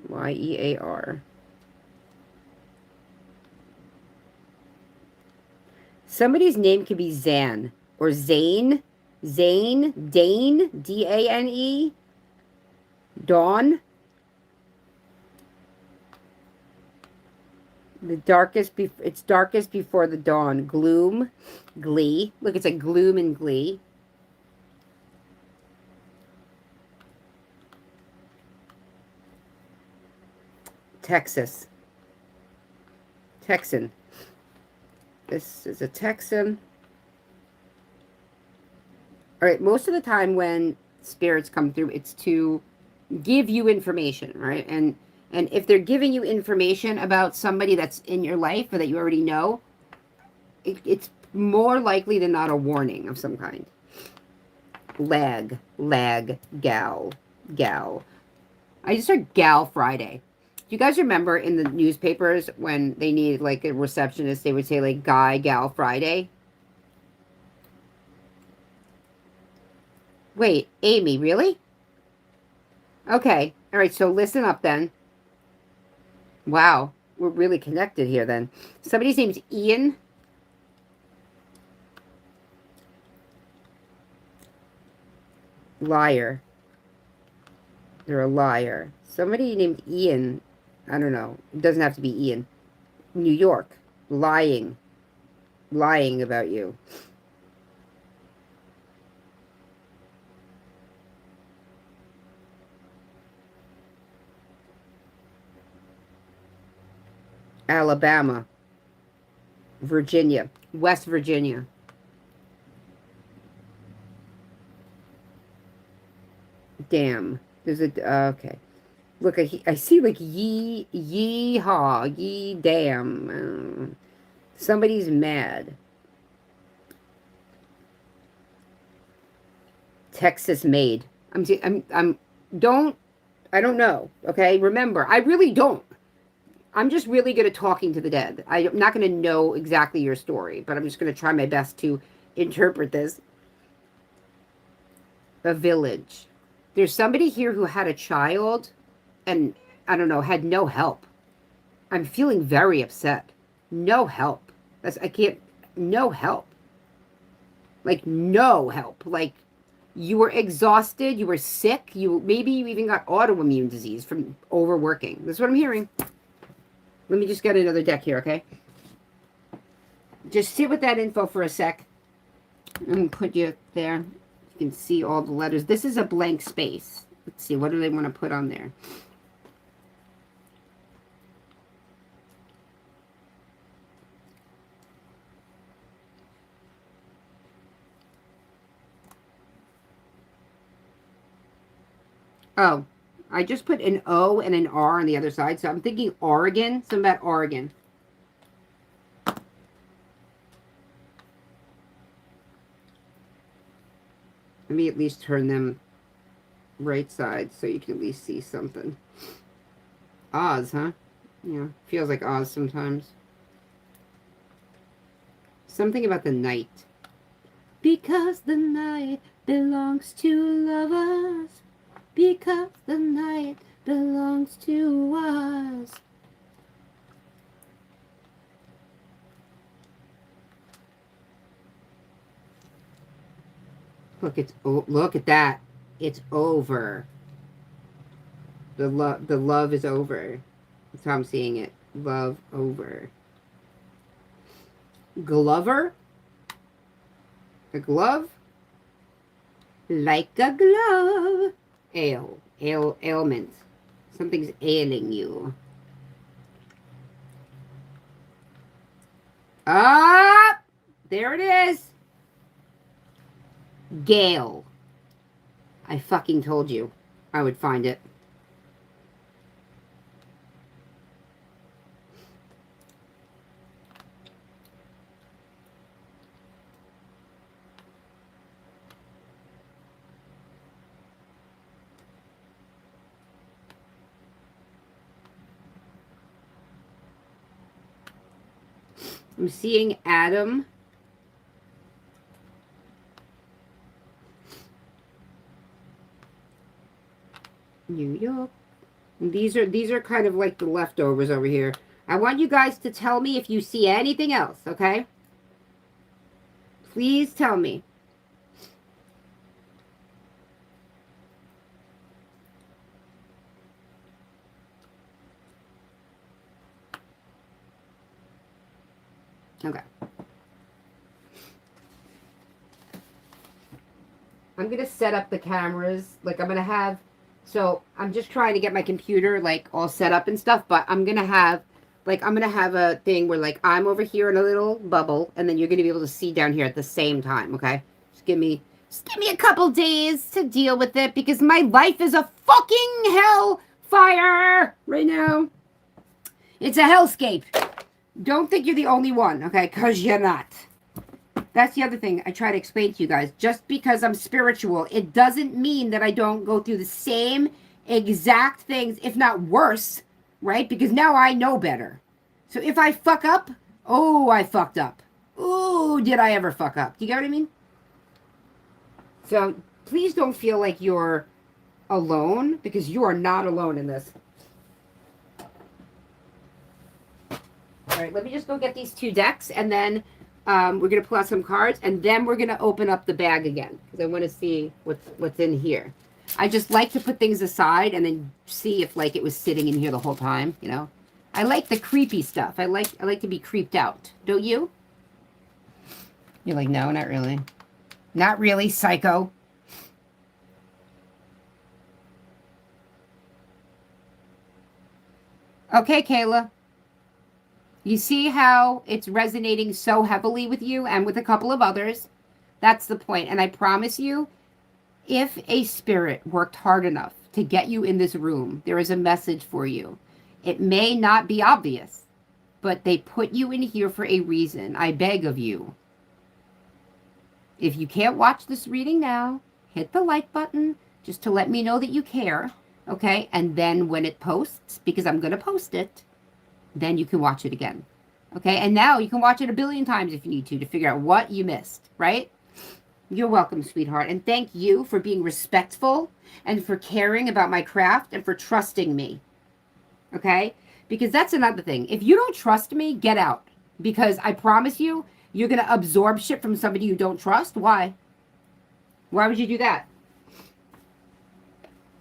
YEAR. Somebody's name could be Zan or Zane. Zane, Dane, DANE. Dawn. It's darkest before the dawn. Gloom, glee. Look, it's a gloom and glee. Texas. Texan. This is a Texan. All right, most of the time when spirits come through, it's to give you information, right? And if they're giving you information about somebody that's in your life or that you already know, it's more likely than not a warning of some kind. Lag, gal. I just heard Gal Friday. Do you guys remember in the newspapers when they needed like a receptionist, they would say like Guy, Gal Friday? Wait, Amy, really? Okay, all right, so listen up then. Wow, we're really connected here then. Somebody's name's Ian. Liar. They're a liar. Somebody named Ian. I don't know. It doesn't have to be Ian. New York. Lying. Lying about you. Alabama. Virginia. West Virginia. Damn. There's a... okay. Look, I see like yeehaw, yee damn. Somebody's mad. Texas made. I don't know. Okay, remember, I really don't. I'm just really good at talking to the dead. I'm not going to know exactly your story, but I'm just going to try my best to interpret this. A village. There's somebody here who had a child and, I don't know, had no help. I'm feeling very upset. No help. No help. Like, no help. Like, you were exhausted, you were sick, maybe you even got autoimmune disease from overworking. That's what I'm hearing. Let me just get another deck here, okay? Just sit with that info for a sec. I'm going to put you there. You can see all the letters. This is a blank space. Let's see, what do they want to put on there? Oh, I just put an O and an R on the other side, so I'm thinking Oregon. Something about Oregon. Let me at least turn them right side so you can at least see something. Oz, huh? Yeah, feels like Oz sometimes. Something about the night. Because the night belongs to lovers. Because the night belongs to us. Look at that. It's over. The love is over. That's how I'm seeing it. Love over. Glover? A glove? Like a glove. Ailment. Something's ailing you. Ah! There it is. Gale. I fucking told you I would find it. I'm seeing Adam. New York. These are kind of like the leftovers over here. I want you guys to tell me if you see anything else, okay? Please tell me. Okay. I'm going to set up the cameras. Like, I'm going to have... So, I'm just trying to get my computer, like, all set up and stuff. But I'm going to have... Like, I'm going to have a thing where, like, I'm over here in a little bubble. And then you're going to be able to see down here at the same time, okay? Just give me a couple days to deal with it. Because my life is a fucking hellfire right now. It's a hellscape. Don't think you're the only one, okay? Because you're not. That's the other thing I try to explain to you guys. Just because I'm spiritual, it doesn't mean that I don't go through the same exact things, if not worse, right? Because now I know better. So if I fuck up, oh, I fucked up. Oh, did I ever fuck up? Do you get what I mean? So please don't feel like you're alone, because you are not alone in this. All right, let me just go get these 2 decks, and then we're going to pull out some cards, and then we're going to open up the bag again, because I want to see what's in here. I just like to put things aside and then see if, like, it was sitting in here the whole time, you know? I like the creepy stuff. I like to be creeped out. Don't you? You're like, no, not really. Not really, psycho. Okay, Kayla. You see how it's resonating so heavily with you and with a couple of others? That's the point. And I promise you, if a spirit worked hard enough to get you in this room, there is a message for you. It may not be obvious, but they put you in here for a reason. I beg of you. If you can't watch this reading now, hit the like button just to let me know that you care, okay? And then when it posts, because I'm going to post it, then you can watch it again. Okay, and now you can watch it a billion times if you need to figure out what you missed, right? You're welcome, sweetheart. And thank you for being respectful and for caring about my craft and for trusting me. Okay? Because that's another thing. If you don't trust me, get out. Because I promise you, you're going to absorb shit from somebody you don't trust. Why? Why would you do that?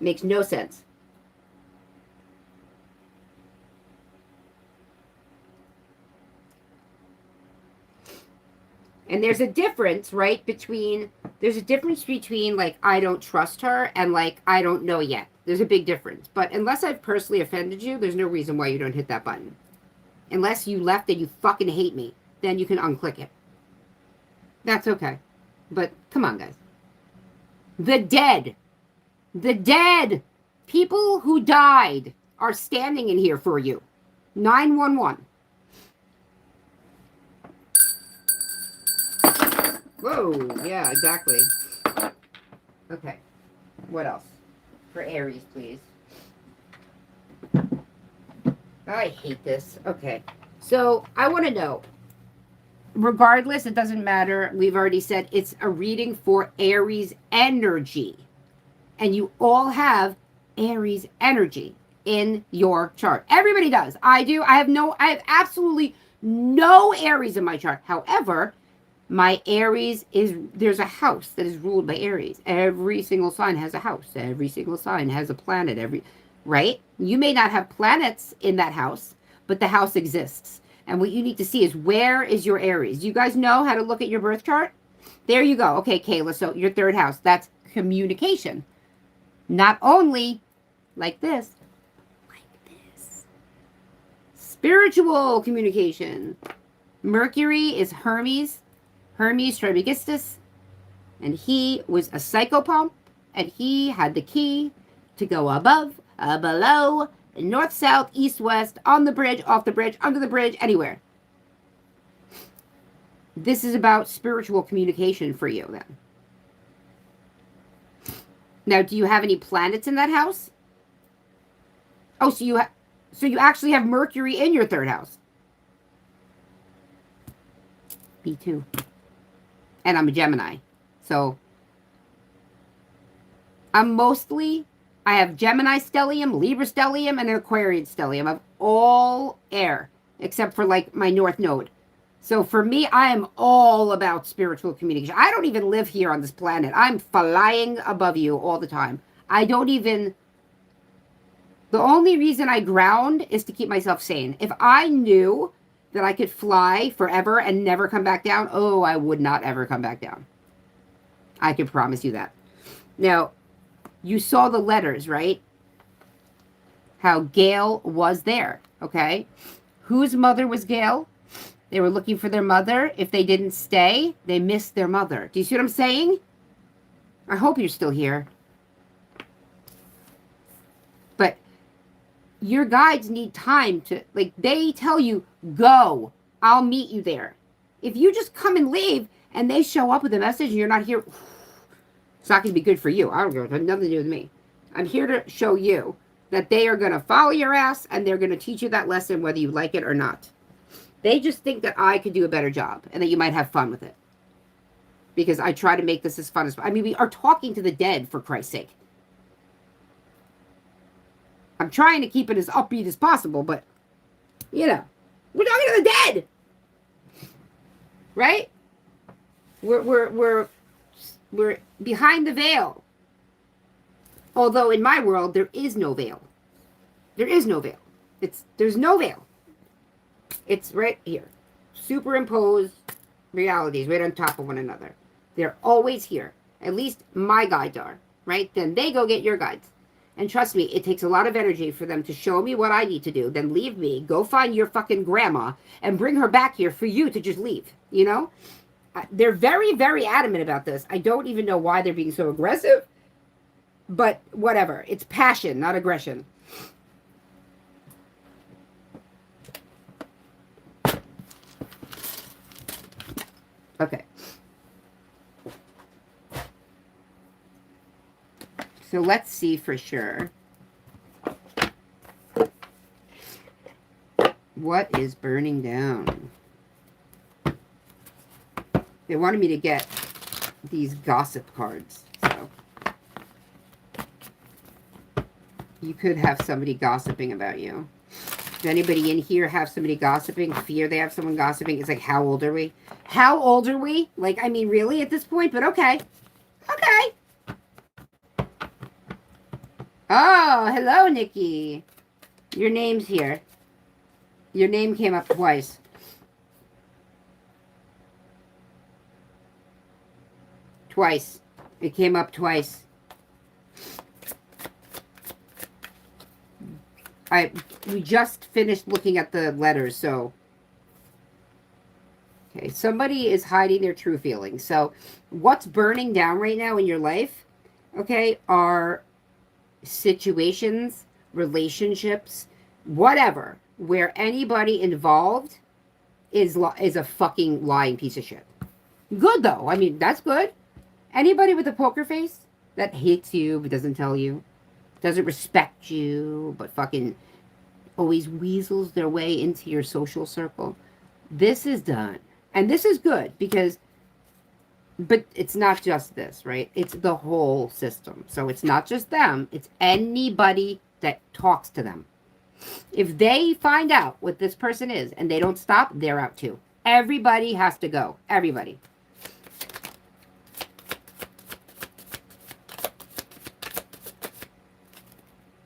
Makes no sense. And there's a difference, right, between There's a difference between, like, I don't trust her and, like, I don't know yet. There's a big difference. But unless I've personally offended you, there's no reason why you don't hit that button. Unless you left and you fucking hate me, then you can unclick it. That's okay. But come on, guys. The dead. The dead. People who died are standing in here for you. 911. Whoa, yeah, exactly. Okay. What else? For Aries, please. I hate this. Okay. So, I want to know. Regardless, it doesn't matter. We've already said it's a reading for Aries energy. And you all have Aries energy in your chart. Everybody does. I do. I have absolutely no Aries in my chart. However, my Aries there's a house that is ruled by Aries. Every single sign has a house. Every single sign has a planet. Right? You may not have planets in that house, but the house exists. And what you need to see is, where is your Aries? You guys know how to look at your birth chart? There you go. Okay, Kayla, so your third house, that's communication. Not only like this, spiritual communication. Mercury is Hermes Trismegistus, and he was a psychopomp, and he had the key to go above, below, north, south, east, west, on the bridge, off the bridge, under the bridge, anywhere. This is about spiritual communication for you, then. Now, do you have any planets in that house? Oh, so you actually have Mercury in your third house. Me too. And I'm a Gemini. So I have Gemini stellium, Libra stellium, and an Aquarian stellium. I have all air, except for, like, my North Node. So for me, I am all about spiritual communication. I don't even live here on this planet. I'm flying above you all the time. The only reason I ground is to keep myself sane. If I knew that I could fly forever and never come back down, I would not ever come back down. I can promise you that. Now, you saw the letters, right? How Gail was there, okay? Whose mother was Gail? They were looking for their mother. If they didn't stay, they missed their mother. Do you see what I'm saying? I hope you're still here. But your guides need time to, like, they tell you, go, I'll meet you there. If you just come and leave and they show up with a message and you're not here, it's not going to be good for you. I don't care. It has nothing to do with me. I'm here to show you that they are going to follow your ass and they're going to teach you that lesson whether you like it or not. They just think that I could do a better job and that you might have fun with it. Because I try to make this as fun as possible. I mean, we are talking to the dead, for Christ's sake. I'm trying to keep it as upbeat as possible, but, you know, we're talking to the dead. Right? We're behind the veil. Although in my world, there is no veil. There is no veil. There's no veil. It's right here. Superimposed realities right on top of one another. They're always here. At least my guides are, right? Then they go get your guides. And trust me, it takes a lot of energy for them to show me what I need to do, then leave me, go find your fucking grandma, and bring her back here for you to just leave, you know? They're very, very adamant about this. I don't even know why they're being so aggressive, but whatever. It's passion, not aggression. Okay. So let's see for sure. What is burning down? They wanted me to get these gossip cards. So you could have somebody gossiping about you. Does anybody in here have somebody gossiping? Fear they have someone gossiping? It's like, how old are we? How old are we? Like, I mean, really at this point? But okay. Okay. Oh, hello, Nikki. Your name's here. Your name came up twice. Twice. It came up twice. We just finished looking at the letters, so. Okay, somebody is hiding their true feelings. So what's burning down right now in your life, okay, are situations, relationships, whatever, where anybody involved is a fucking lying piece of shit. Good, though. I mean, that's good. Anybody with a poker face that hates you but doesn't tell you, doesn't respect you, but fucking always weasels their way into your social circle, this is done. And this is good because, but it's not just this, right? It's the whole system. So it's not just them. It's anybody that talks to them. If they find out what this person is and they don't stop, they're out too. Everybody has to go. Everybody.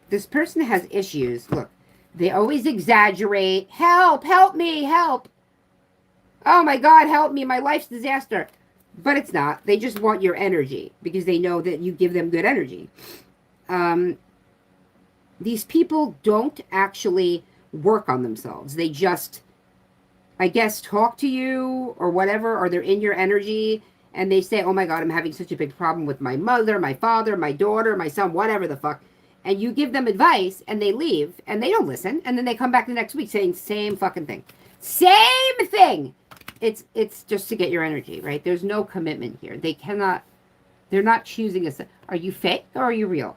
This person has issues. Look, they always exaggerate. Help, help me, help. Oh my God, help me. My life's disaster. But it's not. They just want your energy because they know that you give them good energy. These people don't actually work on themselves. They just, I guess, talk to you or whatever, or they're in your energy and they say, oh my God, I'm having such a big problem with my mother, my father, my daughter, my son, whatever the fuck. And you give them advice and they leave and they don't listen. And then they come back the next week saying same fucking thing. Same thing. It's just to get your energy, right? There's no commitment here. They're not choosing are you fake or are you real?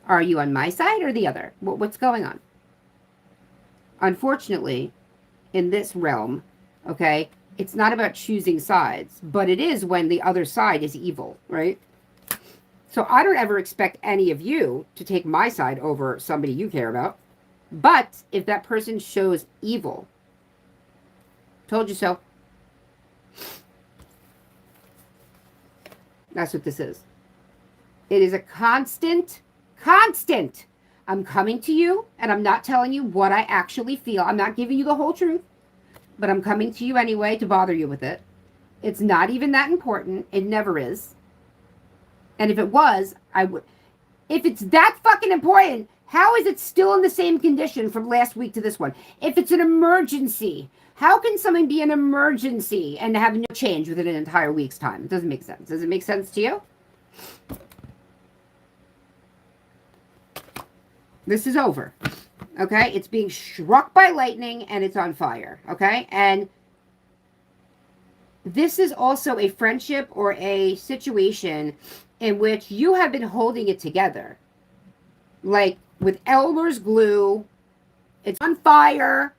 Are you on my side or the other? What's going on? Unfortunately, in this realm, okay, it's not about choosing sides, but it is when the other side is evil, right? So I don't ever expect any of you to take my side over somebody you care about. But if that person shows evil, told you so. That's what this is. It is a constant. I'm coming to you and I'm not telling you what I actually feel. I'm not giving you the whole truth, but I'm coming to you anyway to bother you with it. It's not even that important. It never is. And if it was, I would. If it's that fucking important, how is it still in the same condition from last week to this one? If it's an emergency, how can something be an emergency and have no change within an entire week's time? It doesn't make sense. Does it make sense to you? This is over. Okay? It's being struck by lightning and it's on fire. Okay? And this is also a friendship or a situation in which you have been holding it together. Like with Elmer's glue, it's on fire.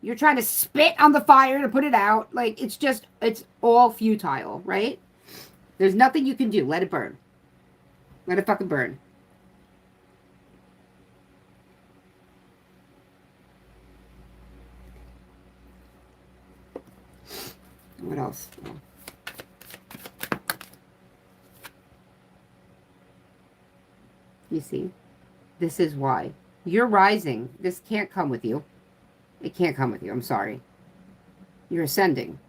You're trying to spit on the fire to put it out. Like, it's all futile, right? There's nothing you can do. Let it burn. Let it fucking burn. What else? You see? This is why. You're rising. This can't come with you. It can't come with you. I'm sorry. You're ascending.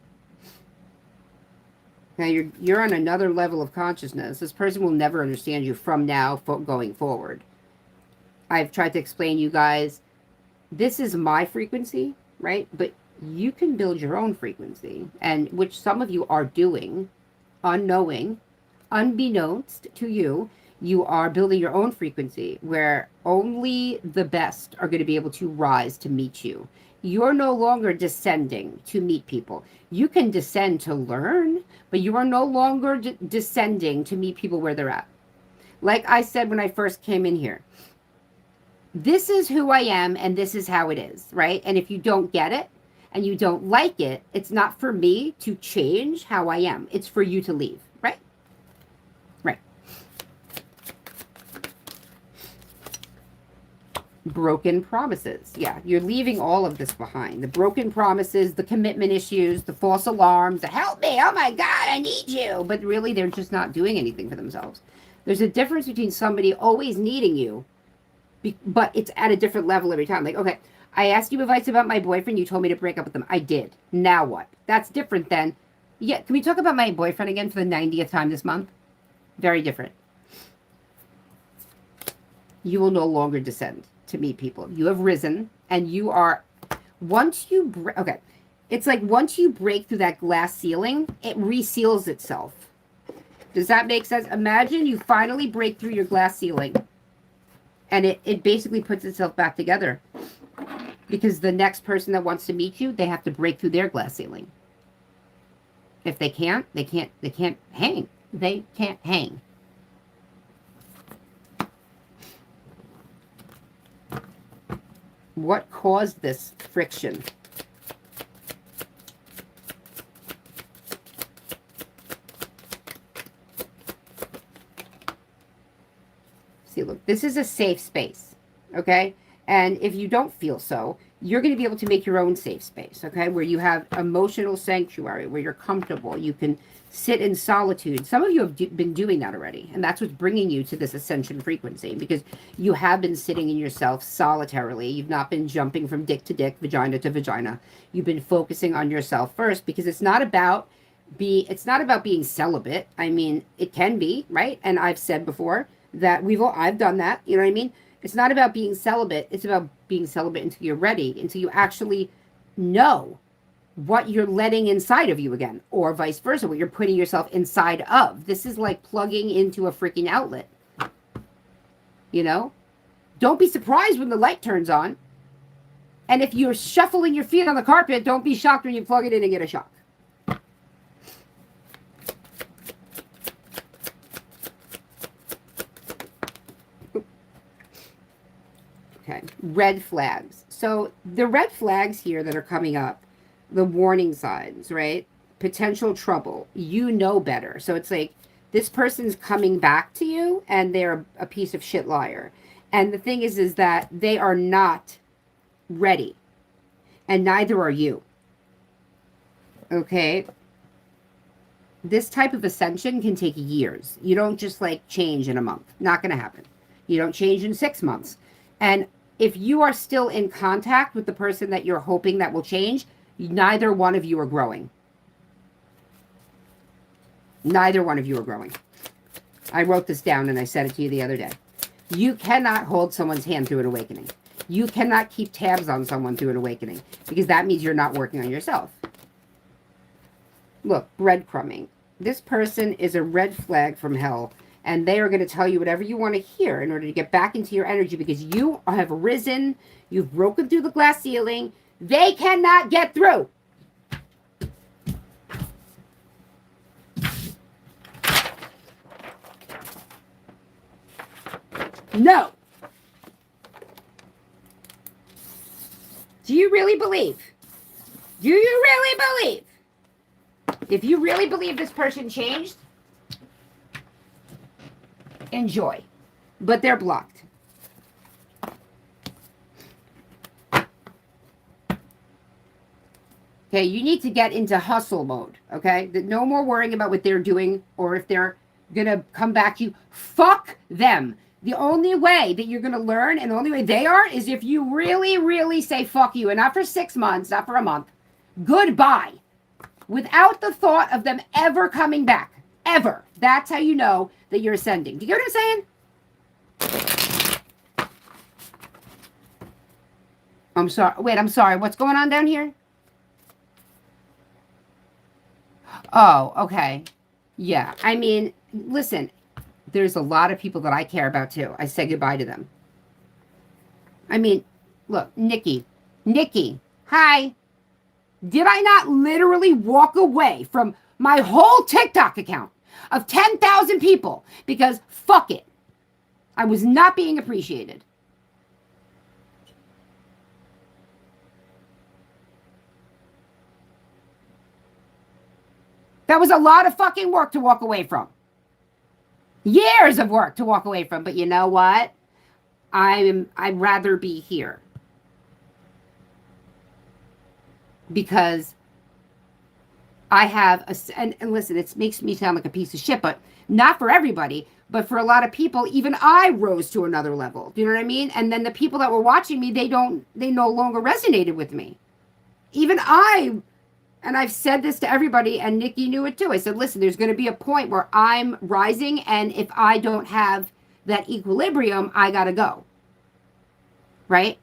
Now you're on another level of consciousness. This person will never understand you from now going forward. I've tried to explain you guys, this is my frequency, right? But you can build your own frequency, and which some of you are doing, unknowing, unbeknownst to you. You are building your own frequency where only the best are going to be able to rise to meet you. You're no longer descending to meet people. You can descend to learn, but you are no longer descending to meet people where they're at. Like I said when I first came in here, this is who I am and this is how it is, right? And if you don't get it and you don't like it, it's not for me to change how I am. It's for you to leave, right? Right. Broken promises. Yeah, you're leaving all of this behind. The broken promises, the commitment issues, the false alarms, the help me, oh my God, I need you. But really, they're just not doing anything for themselves. There's a difference between somebody always needing you, but it's at a different level every time. Like, okay, I asked you advice about my boyfriend. You told me to break up with him. I did. Now what? That's different than Yeah, can we talk about my boyfriend again for the 90th time this month? Very different. You will no longer descend to meet people. You have risen, and you are, once you, okay, it's like once you break through that glass ceiling, it reseals itself. Does that make sense? Imagine you finally break through your glass ceiling, and it basically puts itself back together. Because the next person that wants to meet you, they have to break through their glass ceiling. If they can't hang. They can't hang. What caused this friction? See, look, this is a safe space, okay? And if you don't feel so, you're going to be able to make your own safe space, okay? Where you have emotional sanctuary, where you're comfortable. You can sit in solitude. Some of you have been doing that already, and that's what's bringing you to this ascension frequency, because you have been sitting in yourself solitarily. You've not been jumping from dick to dick, vagina to vagina. You've been focusing on yourself first, because it's not about being celibate. I mean, it can be, right? And I've said before that I've done that, you know what I mean? It's not about being celibate. It's about being celibate until you're ready, until you actually know what you're letting inside of you again, or vice versa, what you're putting yourself inside of. This is like plugging into a freaking outlet. You know? Don't be surprised when the light turns on. And if you're shuffling your feet on the carpet, don't be shocked when you plug it in and get a shock. Okay, red flags. So the red flags here that are coming up, the warning signs, right? Potential trouble. You know better. So it's like this person's coming back to you and they're a piece of shit liar. And the thing is that they are not ready. And neither are you. Okay? This type of ascension can take years. You don't just like change in a month. Not going to happen. You don't change in 6 months. And if you are still in contact with the person that you're hoping that will change, neither one of you are growing. Neither one of you are growing. I wrote this down and I said it to you the other day. You cannot hold someone's hand through an awakening. You cannot keep tabs on someone through an awakening, because that means you're not working on yourself. Look, breadcrumbing. This person is a red flag from hell. And they are going to tell you whatever you want to hear in order to get back into your energy, because you have risen. You've broken through the glass ceiling. They cannot get through. No. Do you really believe? Do you really believe? If you really believe this person changed, enjoy. But they're blocked. Okay, you need to get into hustle mode, okay? No more worrying about what they're doing or if they're going to come back to you. Fuck them. The only way that you're going to learn, and the only way they are, is if you really, really say fuck you. And not for 6 months, not for a month. Goodbye. Without the thought of them ever coming back. Ever. That's how you know that you're ascending. Do you get what I'm saying? I'm sorry. Wait, I'm sorry. What's going on down here? Oh, okay. Yeah. I mean, listen, there's a lot of people that I care about too. I say goodbye to them. I mean, look, Nikki, hi. Did I not literally walk away from my whole TikTok account of 10,000 people because fuck it, I was not being appreciated? That was a lot of fucking work to walk away from. Years of work to walk away from. But you know what? I'd rather be here. Because I have and listen, it makes me sound like a piece of shit, but not for everybody, but for a lot of people, even I rose to another level. Do you know what I mean? And then the people that were watching me, they no longer resonated with me. Even I And I've said this to everybody, and Nikki knew it too. I said, listen, there's going to be a point where I'm rising, and if I don't have that equilibrium, I got to go. Right?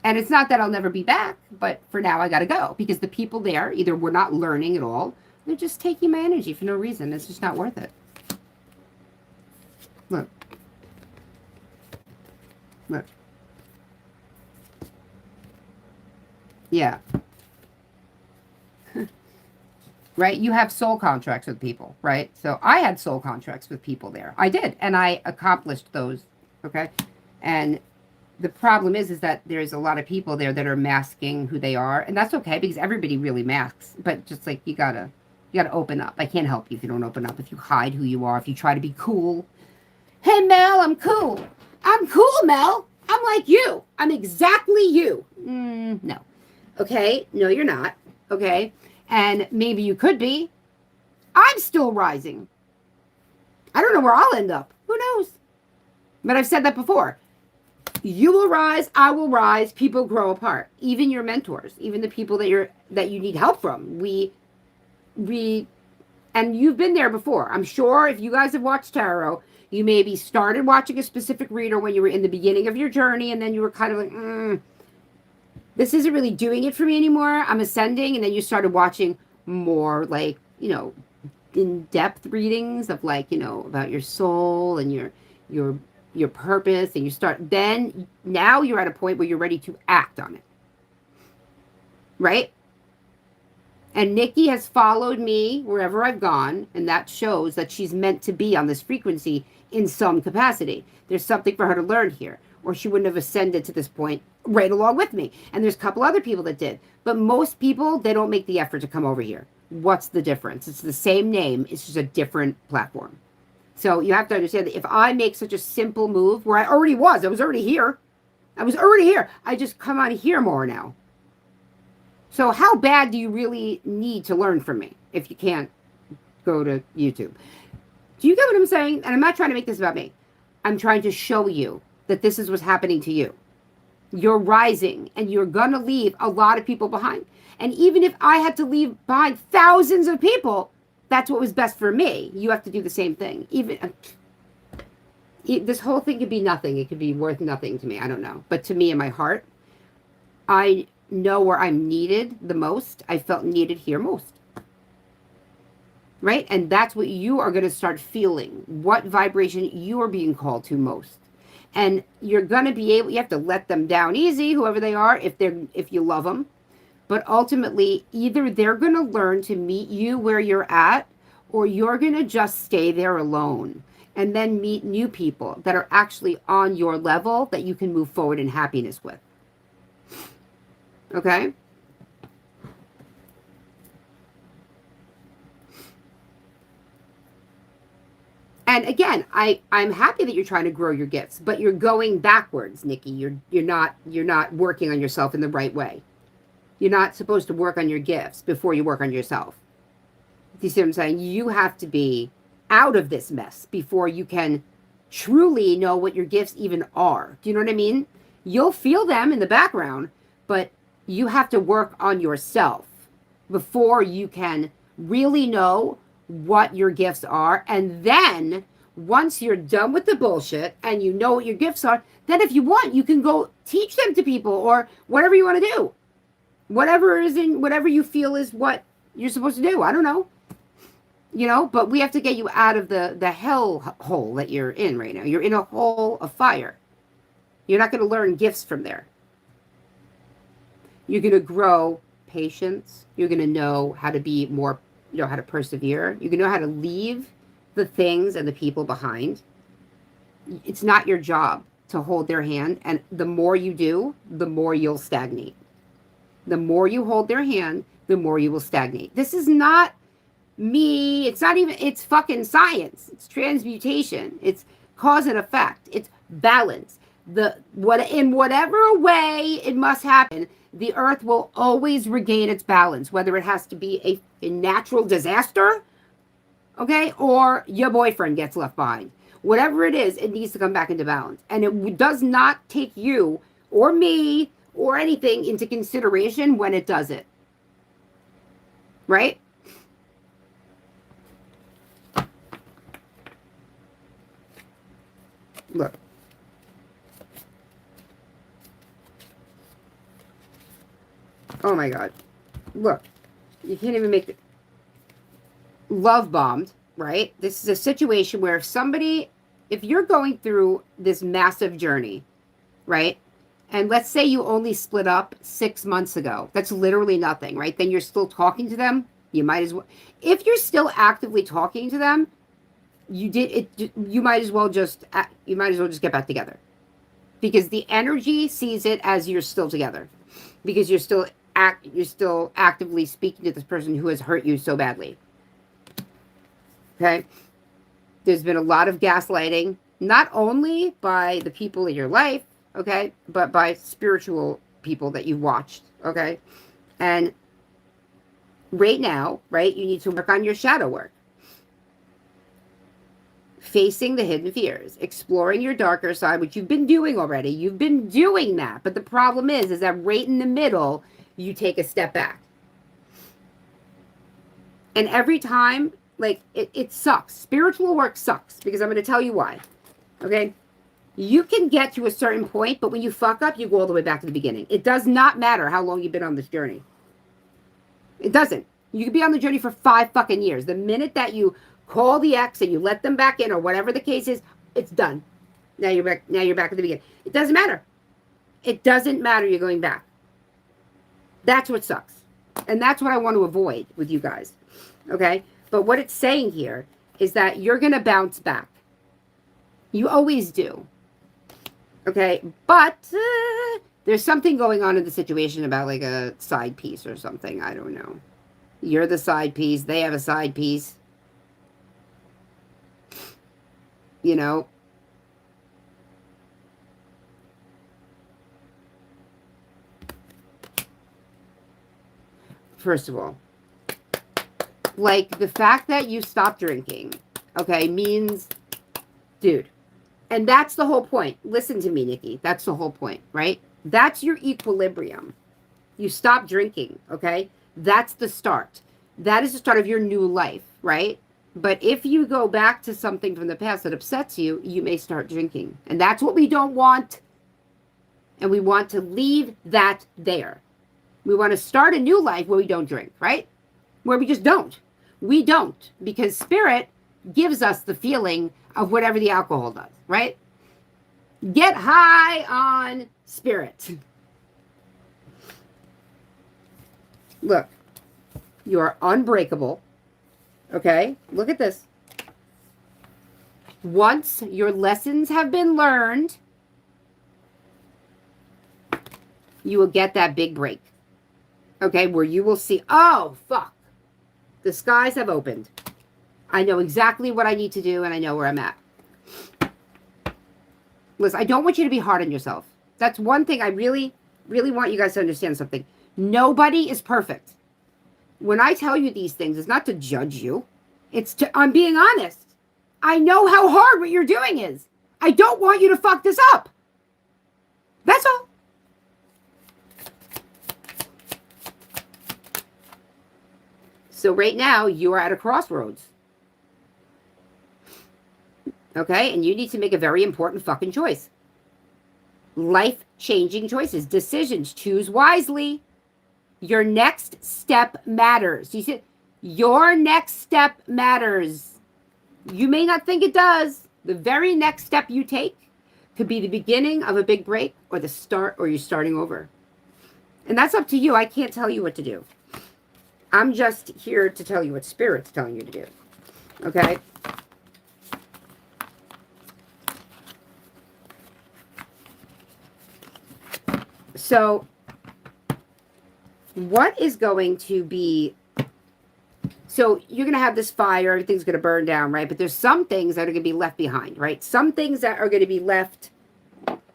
And it's not that I'll never be back, but for now I got to go because the people there, either we're not learning at all, they're just taking my energy for no reason. It's just not worth it. Look. Look. Yeah. Right? You have soul contracts with people, right? So I had soul contracts with people there. I did. And I accomplished those. Okay. And the problem is that there's a lot of people there that are masking who they are. And that's okay because everybody really masks. But just like you gotta open up. I can't help you if you don't open up. If you hide who you are, if you try to be cool. Hey, Mel, I'm cool. I'm cool, Mel. I'm like you. I'm exactly you. No. Okay? No, you're not. Okay? And maybe you could be. I'm still rising. I don't know where I'll end up. Who knows? But I've said that before. You will rise, I will rise, people grow apart. Even your mentors, even the people that you need help from. We and you've been there before. I'm sure if you guys have watched tarot, you maybe started watching a specific reader when you were in the beginning of your journey, and then you were kind of like, this isn't really doing it for me anymore. I'm ascending. And then you started watching more like, in-depth readings of like, about your soul and your purpose. And then now you're at a point where you're ready to act on it. Right? And Nikki has followed me wherever I've gone. And that shows that she's meant to be on this frequency in some capacity. There's something for her to learn here. Or she wouldn't have ascended to this point right along with me. And there's a couple other people that did. But most people, they don't make the effort to come over here. What's the difference? It's the same name. It's just a different platform. So you have to understand that if I make such a simple move where I was already here. I just come on here more now. So how bad do you really need to learn from me if you can't go to YouTube? Do you get what I'm saying? And I'm not trying to make this about me. I'm trying to show you that this is what's happening to you. You're rising and you're going to leave a lot of people behind. And even if I had to leave behind thousands of people, that's what was best for me. You have to do the same thing. This whole thing could be nothing. It could be worth nothing to me. I don't know. But to me, in my heart, I know where I'm needed the most. I felt needed here most. Right? And that's what you are going to start feeling. What vibration you are being called to most. And you're going to be able, you have to let them down easy, whoever they are, if you love them. But ultimately, either they're going to learn to meet you where you're at, or you're going to just stay there alone and then meet new people that are actually on your level that you can move forward in happiness with. Okay? And again, I'm happy that you're trying to grow your gifts, but you're going backwards, Nikki. You're not working on yourself in the right way. You're not supposed to work on your gifts before you work on yourself. Do you see what I'm saying? You have to be out of this mess before you can truly know what your gifts even are. Do you know what I mean? You'll feel them in the background, but you have to work on yourself before you can really know what your gifts are. And then once you're done with the bullshit and you know what your gifts are, then if you want, you can go teach them to people or whatever you want to do. Whatever you feel is what you're supposed to do. I don't know. But we have to get you out of the hell hole that you're in right now. You're in a hole of fire. You're not going to learn gifts from there. You're going to grow patience. You're going to know how to be more, how to persevere. You're going to know how to leave the things and the people behind. It's not your job to hold their hand. And the more you do, the more you'll stagnate. The more you hold their hand, the more you will stagnate. This is not me. It's fucking science. It's transmutation. It's cause and effect. It's balance. In whatever way it must happen, the earth will always regain its balance, whether it has to be a natural disaster, okay, or your boyfriend gets left behind. Whatever it is, it needs to come back into balance. And it does not take you or me or anything into consideration when it does it. right? Look. Oh my God. Look. You can't even make it. Love bombed, right? This is a situation where if you're going through this massive journey, right? And let's say you only split up 6 months ago. That's literally nothing, right? Then you're still talking to them. You might as well, if you're still actively talking to them, you might as well just get back together, because the energy sees it as you're still together, because you're still actively speaking to this person who has hurt you so badly. Okay? There's been a lot of gaslighting, not only by the people in your life, okay, but by spiritual people that you've watched, okay? And right now, right, you need to work on your shadow work. Facing the hidden fears, exploring your darker side, which you've been doing already. You've been doing that. But the problem is that right in the middle, you take a step back. And every time, like, it sucks. Spiritual work sucks, because I'm going to tell you why. Okay? You can get to a certain point, but when you fuck up, you go all the way back to the beginning. It does not matter how long you've been on this journey. It doesn't. You could be on the journey for 5 fucking years. The minute that you call the ex and you let them back in, or whatever the case is, it's done. Now you're back at the beginning. It doesn't matter. It doesn't matter, you're going back. That's what sucks. And that's what I want to avoid with you guys. Okay? But what it's saying here is that you're going to bounce back. You always do. Okay? But there's something going on in the situation about like a side piece or something. I don't know. You're the side piece. They have a side piece. You know? First of all, like, the fact that you stopped drinking, okay, means, dude, and that's the whole point. Listen to me, Nikki. That's the whole point, right? That's your equilibrium. You stop drinking, okay? That's the start. That is the start of your new life, right? But if you go back to something from the past that upsets you, you may start drinking. And that's what we don't want. And we want to leave that there. We want to start a new life where we don't drink, right? Where we just don't. We don't, because spirit gives us the feeling of whatever the alcohol does, right? Get high on spirit. Look, you are unbreakable, okay? Look at this. Once your lessons have been learned, you will get that big break. Okay, where you will see, oh, fuck, the skies have opened. I know exactly what I need to do, and I know where I'm at. Listen, I don't want you to be hard on yourself. That's one thing I really, really want you guys to understand something. Nobody is perfect. When I tell you these things, it's not to judge you. I'm being honest. I know how hard what you're doing is. I don't want you to fuck this up. That's all. So right now, you are at a crossroads. Okay? And you need to make a very important fucking choice. Life-changing choices. Decisions. Choose wisely. Your next step matters. You see, your next step matters. You may not think it does. The very next step you take could be the beginning of a big break, or the start, or you're starting over. And that's up to you. I can't tell you what to do. I'm just here to tell you what Spirit's telling you to do. Okay? So, what is going to be... So, you're going to have this fire. Everything's going to burn down, right? But there's some things that are going to be left behind, right? Some things that are going to be left,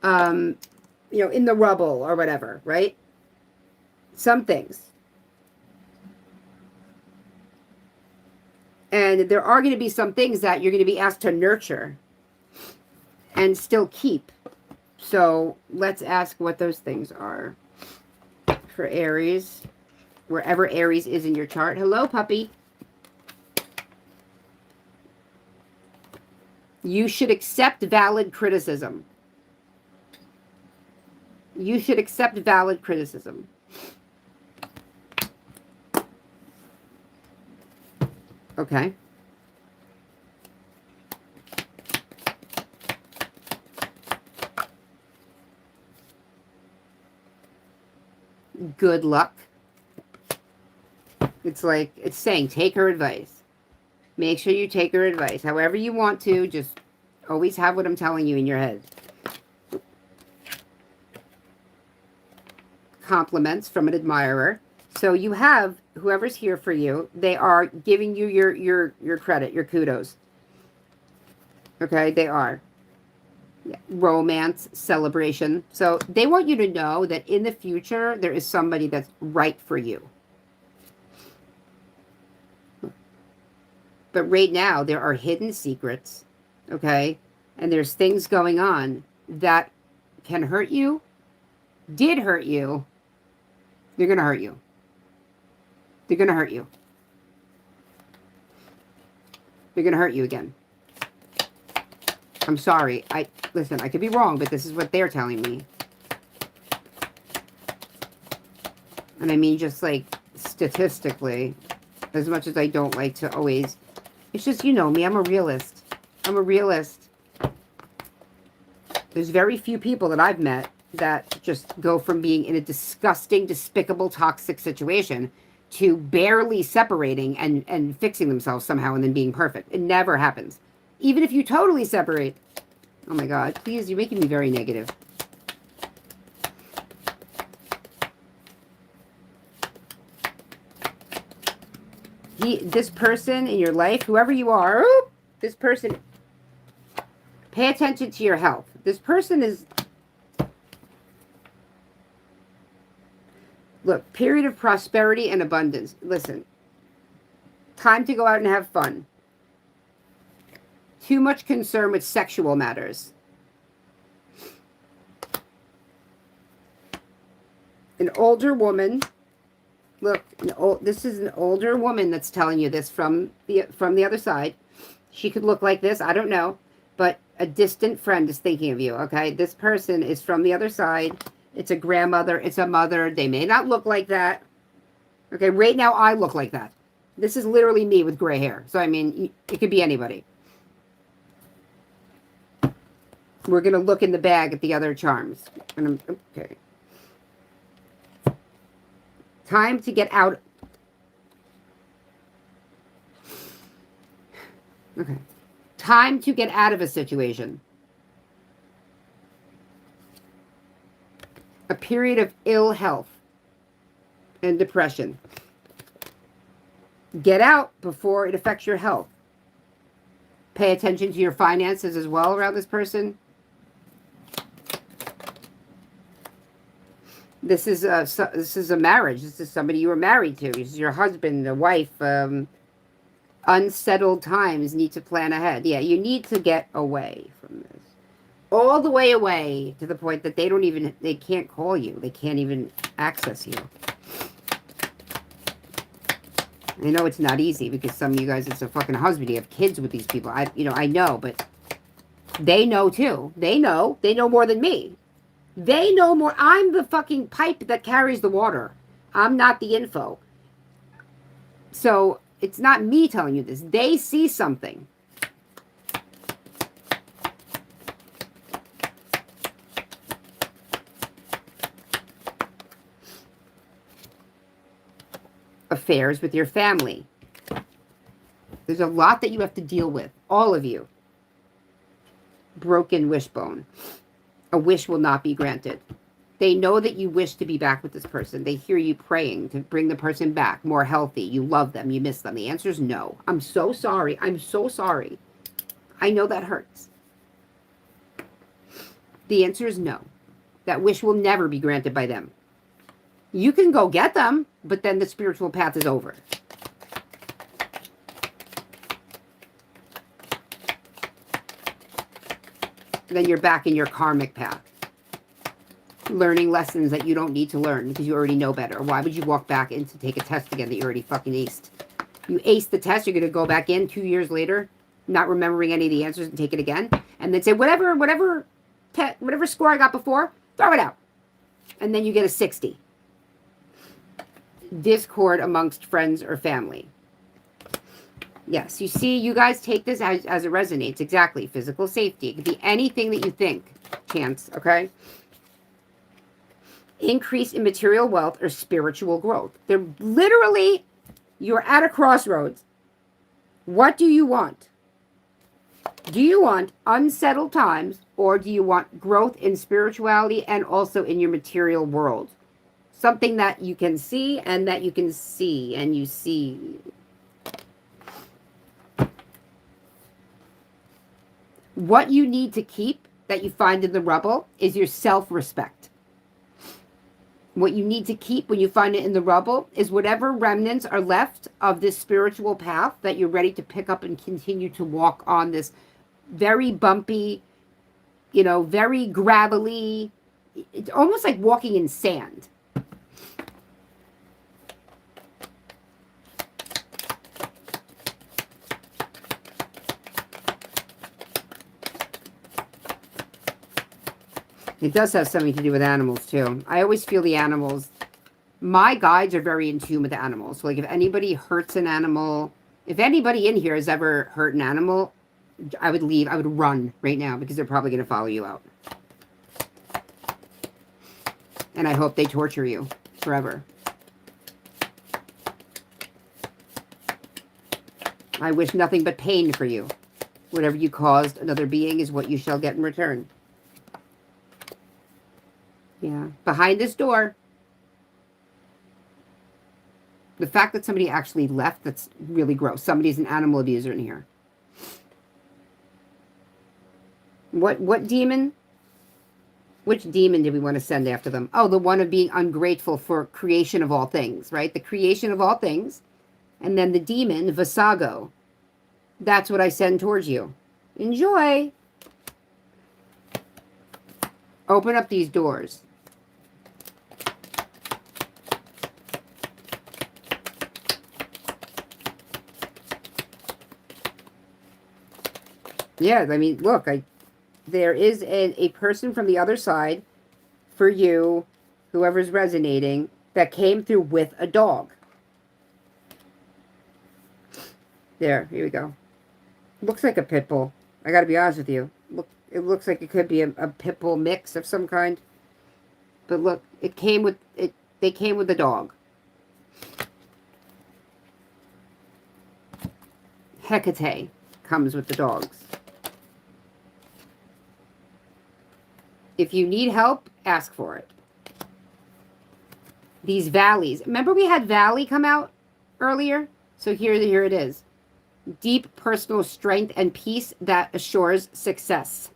in the rubble or whatever, right? Some things. And there are going to be some things that you're going to be asked to nurture and still keep. So let's ask what those things are for Aries. wherever Aries is in your chart. Hello, puppy. You should accept valid criticism. You should accept valid criticism. Okay. Good luck. It's like, it's saying, take her advice. Make sure you take her advice. However you want to, just always have what I'm telling you in your head. Compliments from an admirer. So you have, whoever's here for you, they are giving you your credit, your kudos. Okay, they are. Yeah. Romance, celebration. So they want you to know that in the future, there is somebody that's right for you. But right now, there are hidden secrets, okay? And there's things going on that can hurt you, did hurt you. They're going to hurt you. They're going to hurt you. They're going to hurt you again. I'm sorry. Listen, I could be wrong, but this is what they're telling me. And I mean, just like statistically, as much as I don't like to always... It's just, you know me, I'm a realist. I'm a realist. There's very few people that I've met that just go from being in a disgusting, despicable, toxic situation to barely separating and fixing themselves somehow and then being perfect. It never happens. Even if you totally separate. Oh my God, please, you're making me very negative. This person in your life, whoever you are, this person, pay attention to your health. This person is, look, period of prosperity and abundance. Listen, time to go out and have fun. Too much concern with sexual matters. An older woman. Look, this is an older woman that's telling you this from the other side. She could look like this. I don't know. But a distant friend is thinking of you, okay? This person is from the other side. It's a grandmother. It's a mother. They may not look like that. Okay, right now I look like that. This is literally me with gray hair. So, I mean, it could be anybody. We're going to look in the bag at the other charms. Okay. Time to get out. Okay. Time to get out of a situation. A period of ill health and depression. Get out before it affects your health. Pay attention to your finances as well around this person. This is a marriage. This is somebody you were married to. This is your husband, a wife. Unsettled times, need to plan ahead. Yeah, you need to get away from this. All the way away to the point that they can't call you. They can't even access you. I know it's not easy because some of you guys, it's a fucking husband. You have kids with these people. I know, but they know too. They know more than me. They know more. I'm the fucking pipe that carries the water. I'm not the info. So it's not me telling you this. They see something. Affairs with your family. There's a lot that you have to deal with. All of you. Broken wishbone. A wish will not be granted. They know that you wish to be back with this person. They hear you praying to bring the person back more healthy. You love them. You miss them. The answer is no. I'm so sorry. I'm so sorry. I know that hurts. The answer is no. That wish will never be granted by them. You can go get them, but then the spiritual path is over. Then you're back in your karmic path. learning lessons that you don't need to learn because you already know better. Why would you walk back in to take a test again that you already fucking aced? You aced the test, you're going to go back in 2 years later, not remembering any of the answers and take it again, and then say, whatever score I got before, throw it out. And then you get a 60. Discord amongst friends or family. Yes, you see, you guys take this as it resonates. Exactly. Physical safety. It could be anything that you think, Chance, okay? Increase in material wealth or spiritual growth. They're literally, you're at a crossroads. What do you want? Do you want unsettled times, or do you want growth in spirituality and also in your material world? Something that you can see and that you can see and you see. What you need to keep that you find in the rubble is your self-respect. What you need to keep when you find it in the rubble is whatever remnants are left of this spiritual path that you're ready to pick up and continue to walk on this very bumpy, very gravelly, it's almost like walking in sand. It does have something to do with animals, too. I always feel the animals. My guides are very in tune with the animals. So, like, if anybody hurts an animal, if anybody in here has ever hurt an animal, I would leave. I would run right now because they're probably going to follow you out. And I hope they torture you forever. I wish nothing but pain for you. Whatever you caused another being is what you shall get in return. Yeah. Behind this door, the fact that somebody actually left, that's really gross. Somebody's an animal abuser in here. What demon? Which demon did we want to send after them? Oh, the one of being ungrateful for creation of all things, right? The creation of all things. And then the demon, Vasago. That's what I send towards you. Enjoy. Open up these doors. Yeah, I mean, look, there is a person from the other side for you, whoever's resonating, that came through with a dog. There, here we go. Looks like a pit bull. I gotta be honest with you. Look, it looks like it could be a pit bull mix of some kind. But look, it came with it. They came with a dog. Hecate comes with the dogs. If you need help, ask for it. These valleys. Remember we had Valley come out earlier? So here it is. Deep personal strength and peace that assures success.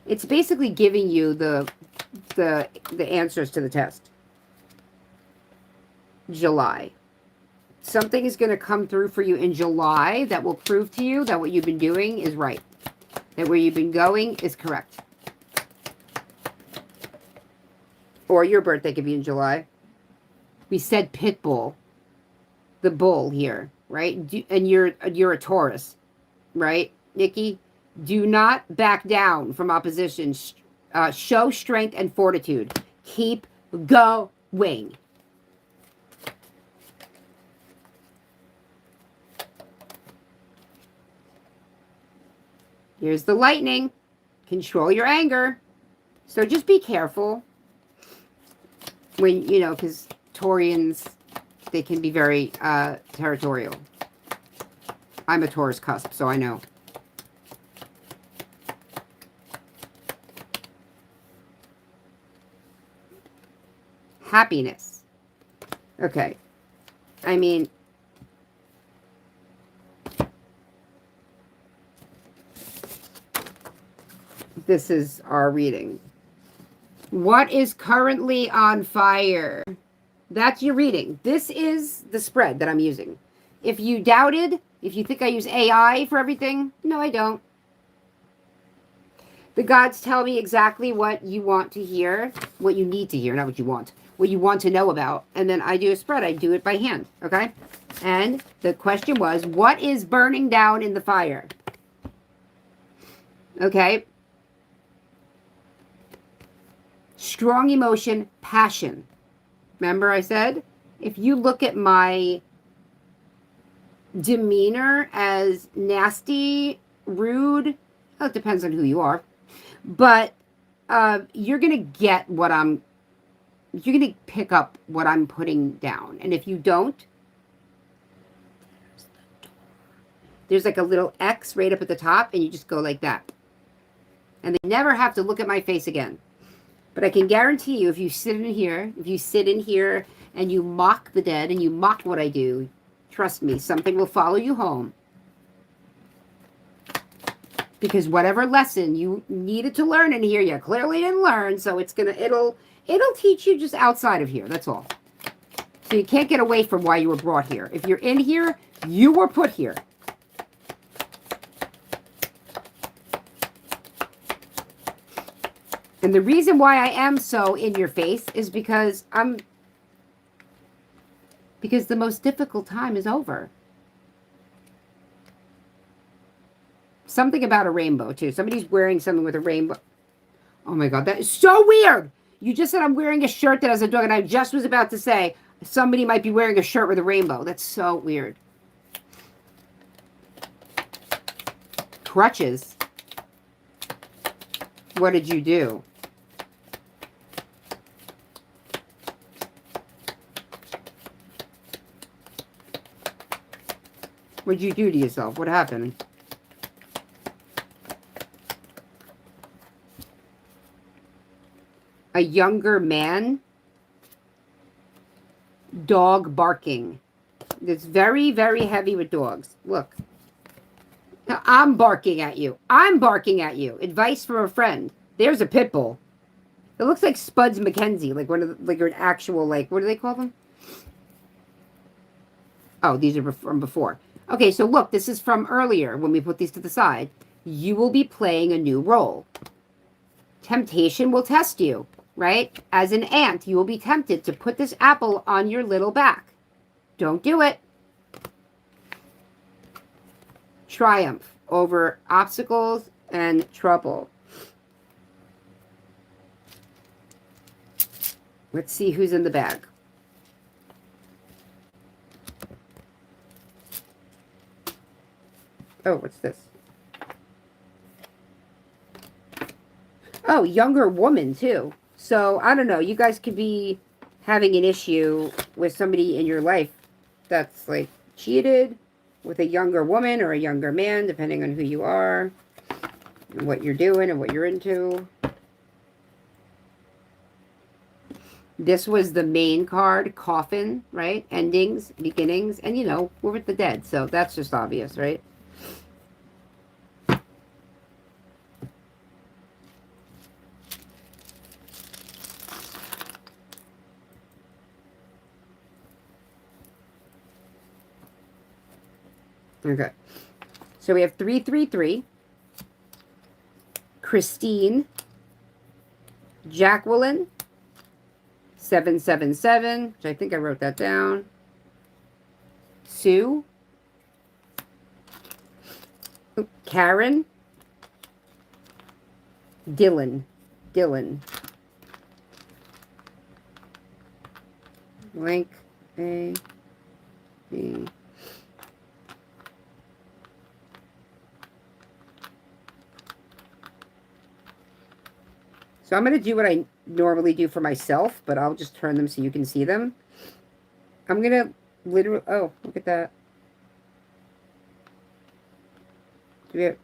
It's basically giving you the answers to the test. July. Something is going to come through for you in July that will prove to you that what you've been doing is right. That where you've been going is correct. Or your birthday could be in July. We said pit bull. The bull here, right? And you're a Taurus, right, Nikki? Do not back down from opposition. Show strength and fortitude. Keep going. Here's the lightning. Control your anger. So just be careful. When, because Taurians, they can be very territorial. I'm a Taurus cusp, so I know. Happiness. Okay. I mean, this is our reading. What is currently on fire? That's your reading. This is the spread that I'm using. If you doubted, if you think I use AI for everything, no, I don't. The gods tell me exactly what you want to hear, what you need to hear, not what you want to know about. And then I do a spread. I do it by hand, okay? And the question was, what is burning down in the fire? Okay? Strong emotion, passion. Remember I said, if you look at my demeanor as nasty, rude, well, it depends on who you are, but you're going to get what you're going to pick up what I'm putting down. And if you don't, there's like a little X right up at the top, and you just go like that. And they never have to look at my face again. But I can guarantee you, if you sit in here and you mock the dead and you mock what I do, trust me, something will follow you home. Because whatever lesson you needed to learn in here, you clearly didn't learn. So it'll teach you just outside of here. That's all. So you can't get away from why you were brought here. If you're in here, you were put here. And the reason why I am so in your face is because the most difficult time is over. Something about a rainbow, too. Somebody's wearing something with a rainbow. Oh, my God. That is so weird. You just said I'm wearing a shirt that has a dog, and I just was about to say somebody might be wearing a shirt with a rainbow. That's so weird. Crutches. What did you do? What did you do to yourself? What happened? A younger man. Dog barking. It's very, very heavy with dogs. Look. Now, I'm barking at you. I'm barking at you. Advice from a friend. There's a pit bull. It looks like Spuds McKenzie, like one of the, like an actual, like, what do they call them? Oh, these are from before. Okay, so look, this is from earlier when we put these to the side. You will be playing a new role. Temptation will test you, right? As an ant, you will be tempted to put this apple on your little back. Don't do it. Triumph over obstacles and trouble. Let's see who's in the bag. Oh, what's this? Oh, younger woman, too. So, I don't know. You guys could be having an issue with somebody in your life that's, like, cheated with a younger woman or a younger man, depending on who you are and what you're doing and what you're into. This was the main card, coffin, right? Endings, beginnings, and, you know, we're with the dead. So, that's just obvious, right? Okay. So we have 333. Christine. Jacqueline. 777, which I think I wrote that down. Sue. Karen. Dylan. Blank. A. B. So I'm going to do what I normally do for myself, but I'll just turn them so you can see them. I'm going to literally... Oh, look at that. Do we have...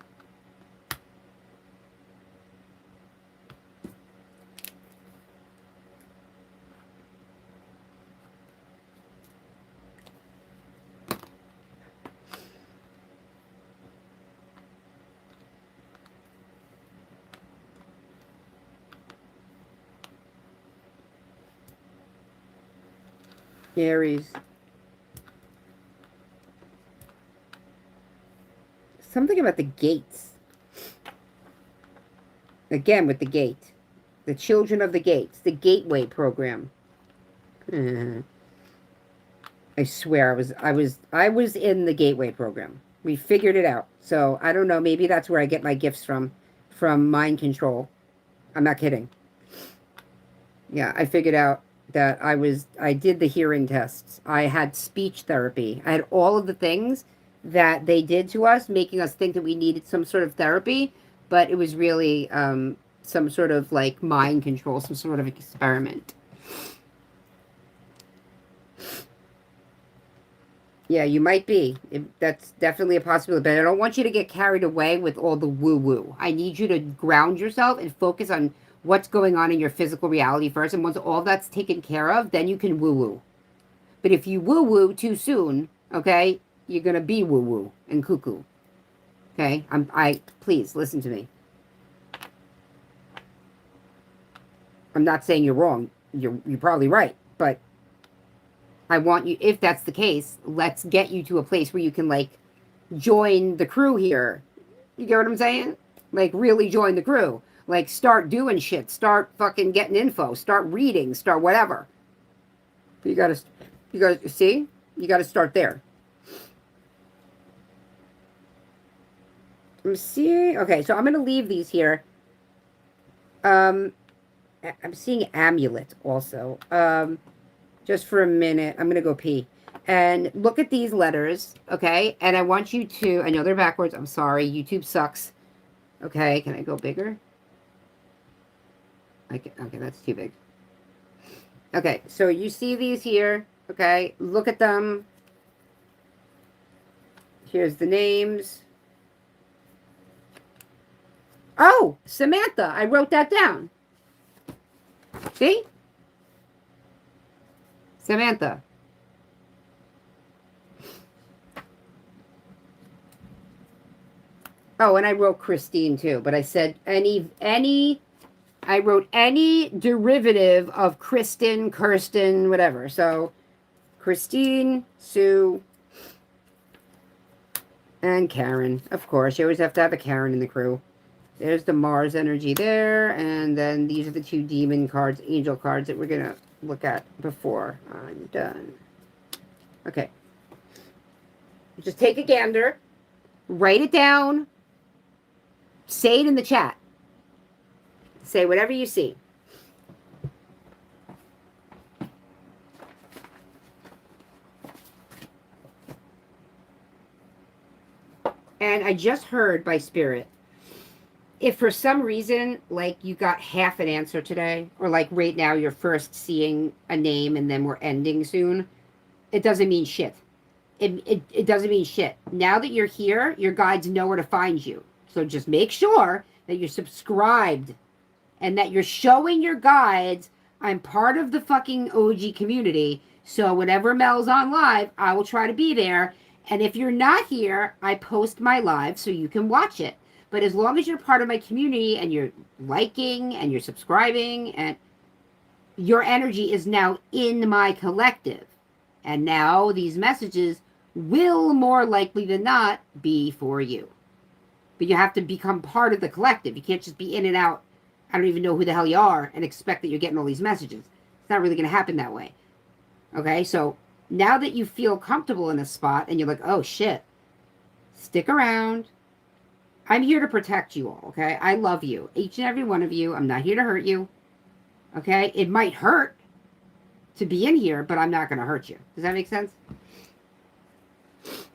Aries. Something about the gates. Again with the gate. The children of the gates. The gateway program. I swear I was in the gateway program. We figured it out. So I don't know, maybe that's where I get my gifts from mind control. I'm not kidding. Yeah, I figured out that I did the hearing tests. I had speech therapy. I had all of the things that they did to us, making us think that we needed some sort of therapy, but it was really some sort of like mind control, some sort of experiment. Yeah, you might be. That's definitely a possibility. But I don't want you to get carried away with all the woo-woo. I need you to ground yourself and focus on what's going on in your physical reality first. And once all that's taken care of, then you can woo-woo. But if you woo-woo too soon, okay, you're going to be woo-woo and cuckoo. Okay? Please, listen to me. I'm not saying you're wrong. You're probably right. But I want you, if that's the case, let's get you to a place where you can, like, join the crew here. You get what I'm saying? Like, really join the crew. Like, start doing shit. Start fucking getting info. Start reading. Start whatever. You gotta, see? You gotta start there. I'm seeing, okay, so I'm gonna leave these here. I'm seeing amulet also. Just for a minute. I'm going to go pee. And look at these letters, okay? And I want you to, I know they're backwards. I'm sorry. YouTube sucks. Okay, can I go bigger? Okay, that's too big. Okay, so you see these here, okay? Look at them. Here's the names. Oh, Samantha. I wrote that down. See? Samantha. Oh, and I wrote Christine too, but I said I wrote any derivative of Kristen, Kirsten, whatever. So Christine, Sue, and Karen. Of course, you always have to have a Karen in the crew. There's the Mars energy there, and then these are the two demon cards, angel cards that we're going to look at before I'm done. Okay. Just take a gander, write it down, say it in the chat. Say whatever you see. And I just heard by Spirit, if for some reason, like, you got half an answer today, or like right now you're first seeing a name and then we're ending soon, it doesn't mean shit. It doesn't mean shit. Now that you're here, your guides know where to find you. So just make sure that you're subscribed and that you're showing your guides, I'm part of the fucking OG community. So whenever Mel's on live, I will try to be there. And if you're not here, I post my live so you can watch it. But as long as you're part of my community and you're liking and you're subscribing, and your energy is now in my collective. And now these messages will more likely than not be for you. But you have to become part of the collective. You can't just be in and out, I don't even know who the hell you are, and expect that you're getting all these messages. It's not really going to happen that way. Okay, so now that you feel comfortable in a spot and you're like, oh shit, stick around. I'm here to protect you all, okay? I love you, each and every one of you. I'm not here to hurt you, okay? It might hurt to be in here, but I'm not going to hurt you. Does that make sense?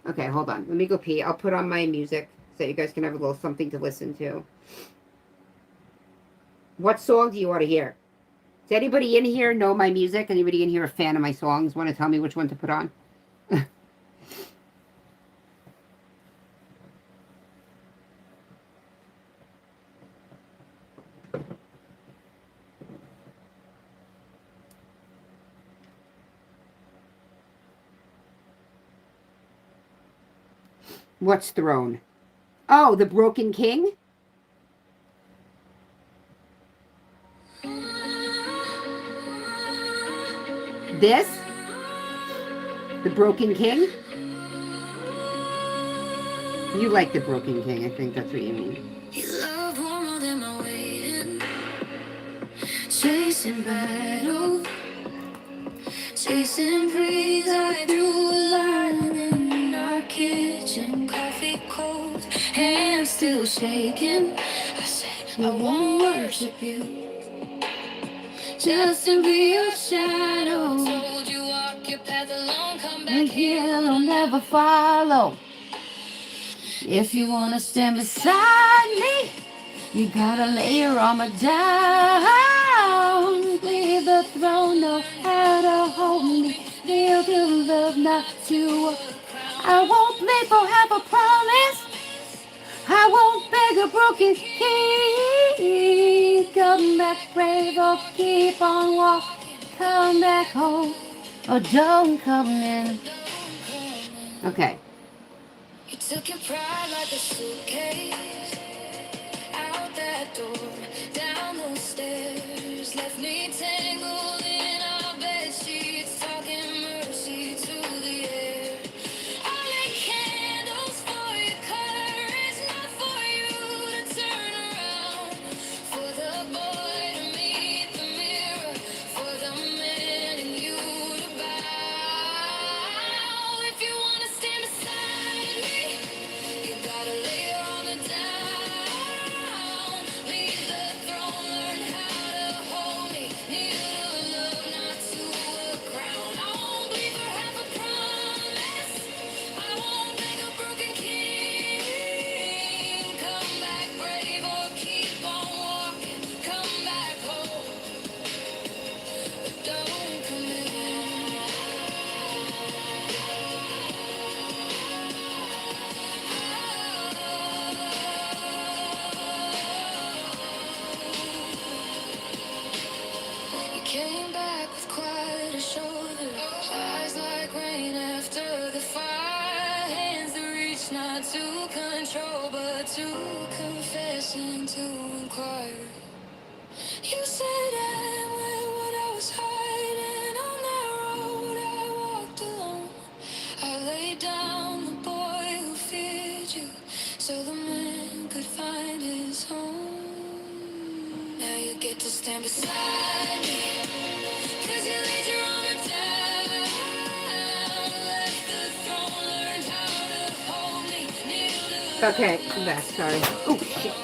Okay, hold on. Let me go pee. I'll put on my music so you guys can have a little something to listen to. What song do you want to hear? Does anybody in here know my music? Anybody in here a fan of my songs? Want to tell me which one to put on? What's throne? Oh, the Broken King? This? The Broken King? You like the Broken King, I think that's what you mean. chasing battles, chasing breeze. I drew a line in our kitchen, coffee cold, hands still shaking. I said I won't worship you, just to be your shadow. Told you walk your path alone, come back here, I'll never follow. If you wanna stand beside me, you gotta lay your armor down. Leave the throne, know how to hold me. Kneel to love, not to. I won't plead for help or promise. I won't beg a broken king. Come back brave or keep on walking. Come back home or don't come in. Okay. You took your pride like a suitcase. Out that door, down those stairs, left me tangled in our bed sheets, talking mercy to the air. I lit candles for your courage, not for you to turn around. For the boy to meet the mirror, for the man in you to bow. If you wanna stand beside me, you gotta lay your armor down. Leave the throne, learn how to hold me. Need a love, not to a crown. I won't bleed for half a promise. I won't beg a broken king. Come back brave or keep on walking. Come back home, but don't come in. You came back with quite a shoulder, eyes like rain after the fire, hands that reach not to control but to confess and to inquire. You said I went what I was hiding on that road I walked alone. I laid down the boy who feared you, so the man could find his home. Now you get to stand beside me, 'cause you laid your armor down. Left the throne, learned how to hold me. Kneel to Okay, I'm back. Sorry. Oh, shit.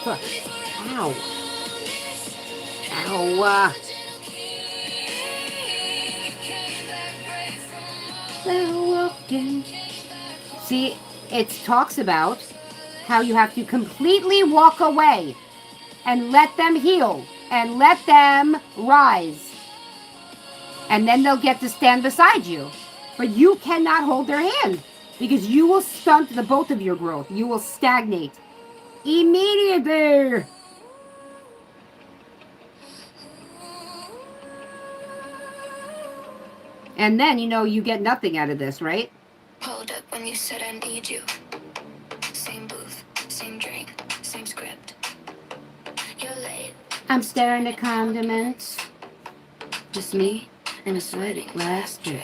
Fuck. Ow. Ow. Walking. See, it talks about how you have to completely walk away and let them heal and let them rise. And then they'll get to stand beside you. But you cannot hold their hand because you will stunt the both of your growth. You will stagnate immediately. And then, you get nothing out of this, right? Hold up when you said I need you. Same booth, same drink, same script. You're late. I'm staring at condiments. Just me and a sweaty glass drip.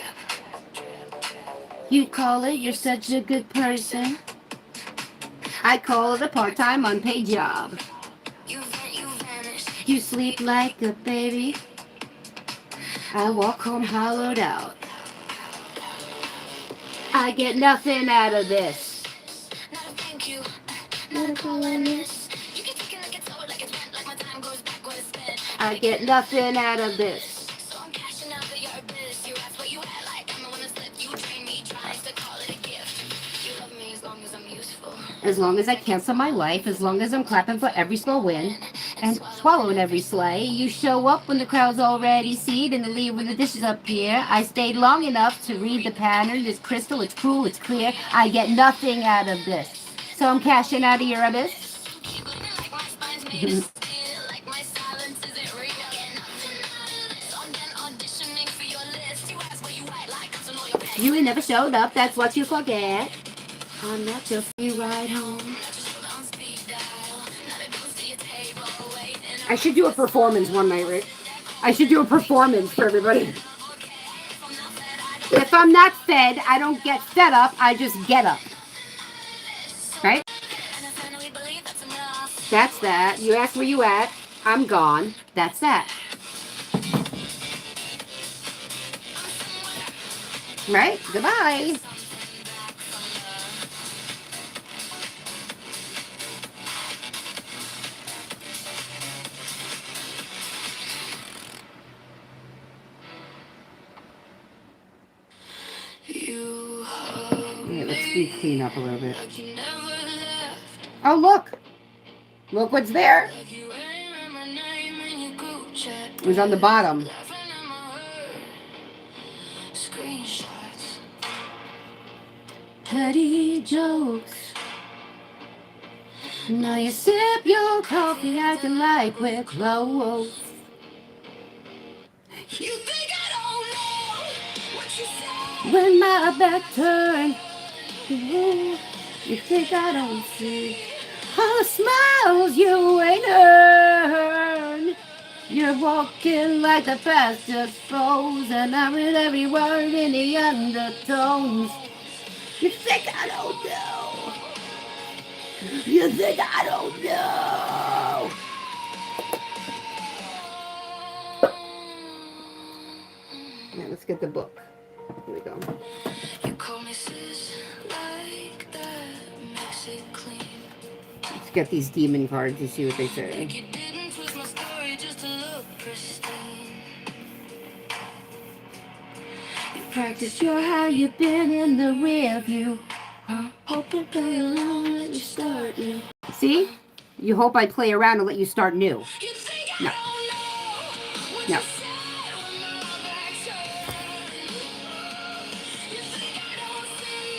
You call it you're such a good person. I call it a part-time unpaid job. You vanish. You sleep like a baby. I walk home hollowed out. I get nothing out of this. Not a thank you. Not a bonus. You keep thinking like it's over, like it's rent, like my time goes back what it's spent. I get nothing out of this. So I'm cashing out for your business. You ask where you at, like I'm the one that slipped. You train me, tries to call it a gift. You love me as long as I'm useful. As long as I cancel my life, as long as I'm clapping for every small win and swallowing every slay. You show up when the crowd's already seed and the leave when the dishes appear. I stayed long enough to read the pattern. It's crystal, it's cool, it's clear. I get nothing out of this. So I'm cashing out of your abyss. Keep looking like my spine's made of steel, like my silence isn't real. Get nothing out of this. I'm done auditioning for your list. You ask where you at, like I'm to know your best. You ain't never showed up, that's what you forget. I'm not your free ride home. I should do a performance one night, right? I should do a performance for everybody. If I'm not fed, I don't get fed up, I just get up. Right? That's that. You ask where you at, I'm gone. That's that. Right? Goodbye. You Yeah, let's me clean up a little bit. like you never left. Oh, look. Look what's there. Like you ain't my name in your group chat. It was on the bottom. Laughing at my screenshots. Petty jokes. Now you sip your coffee acting like we're close. You think I don't know what you said? When my back turned, you think I don't see all the smiles you ain't earned. You're walking like the past just froze, and I'm with every word in the undertones. You think I don't know? You think I don't know? Yeah, let's get the book. Here we go. You call me sis like that makes it clean. Let's get these demon cards and see what they say. Like you didn't twist my story just to look pristine. You Practice your how you've been in the rear view. Hope you play along and let you start new. See? You hope I play around and let you start new. You think I No. don't know what No. you said when my back's turned. You think I don't see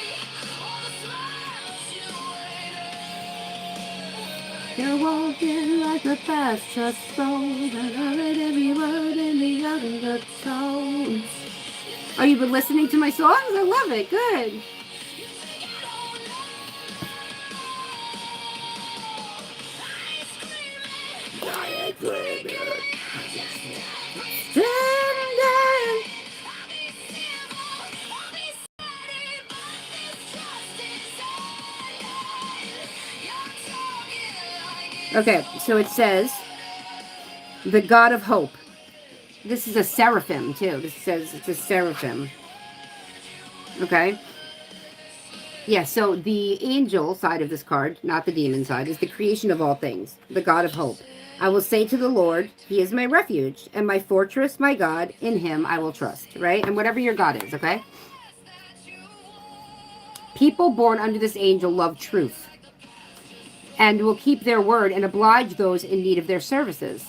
all the smiles you waited. You're walking like the past just froze, and I read every word in the undertones. Oh, you've been listening to my songs? I love it. Good. Okay, so it says, the God of Hope. This is a seraphim, too. This says it's a seraphim. Okay? Yeah, so the angel side of this card, not the demon side, is the creation of all things, the God of Hope. I will say to the Lord, He is my refuge and my fortress, my God. In Him I will trust, right? And whatever your God is, okay? People born under this angel love truth and will keep their word and oblige those in need of their services.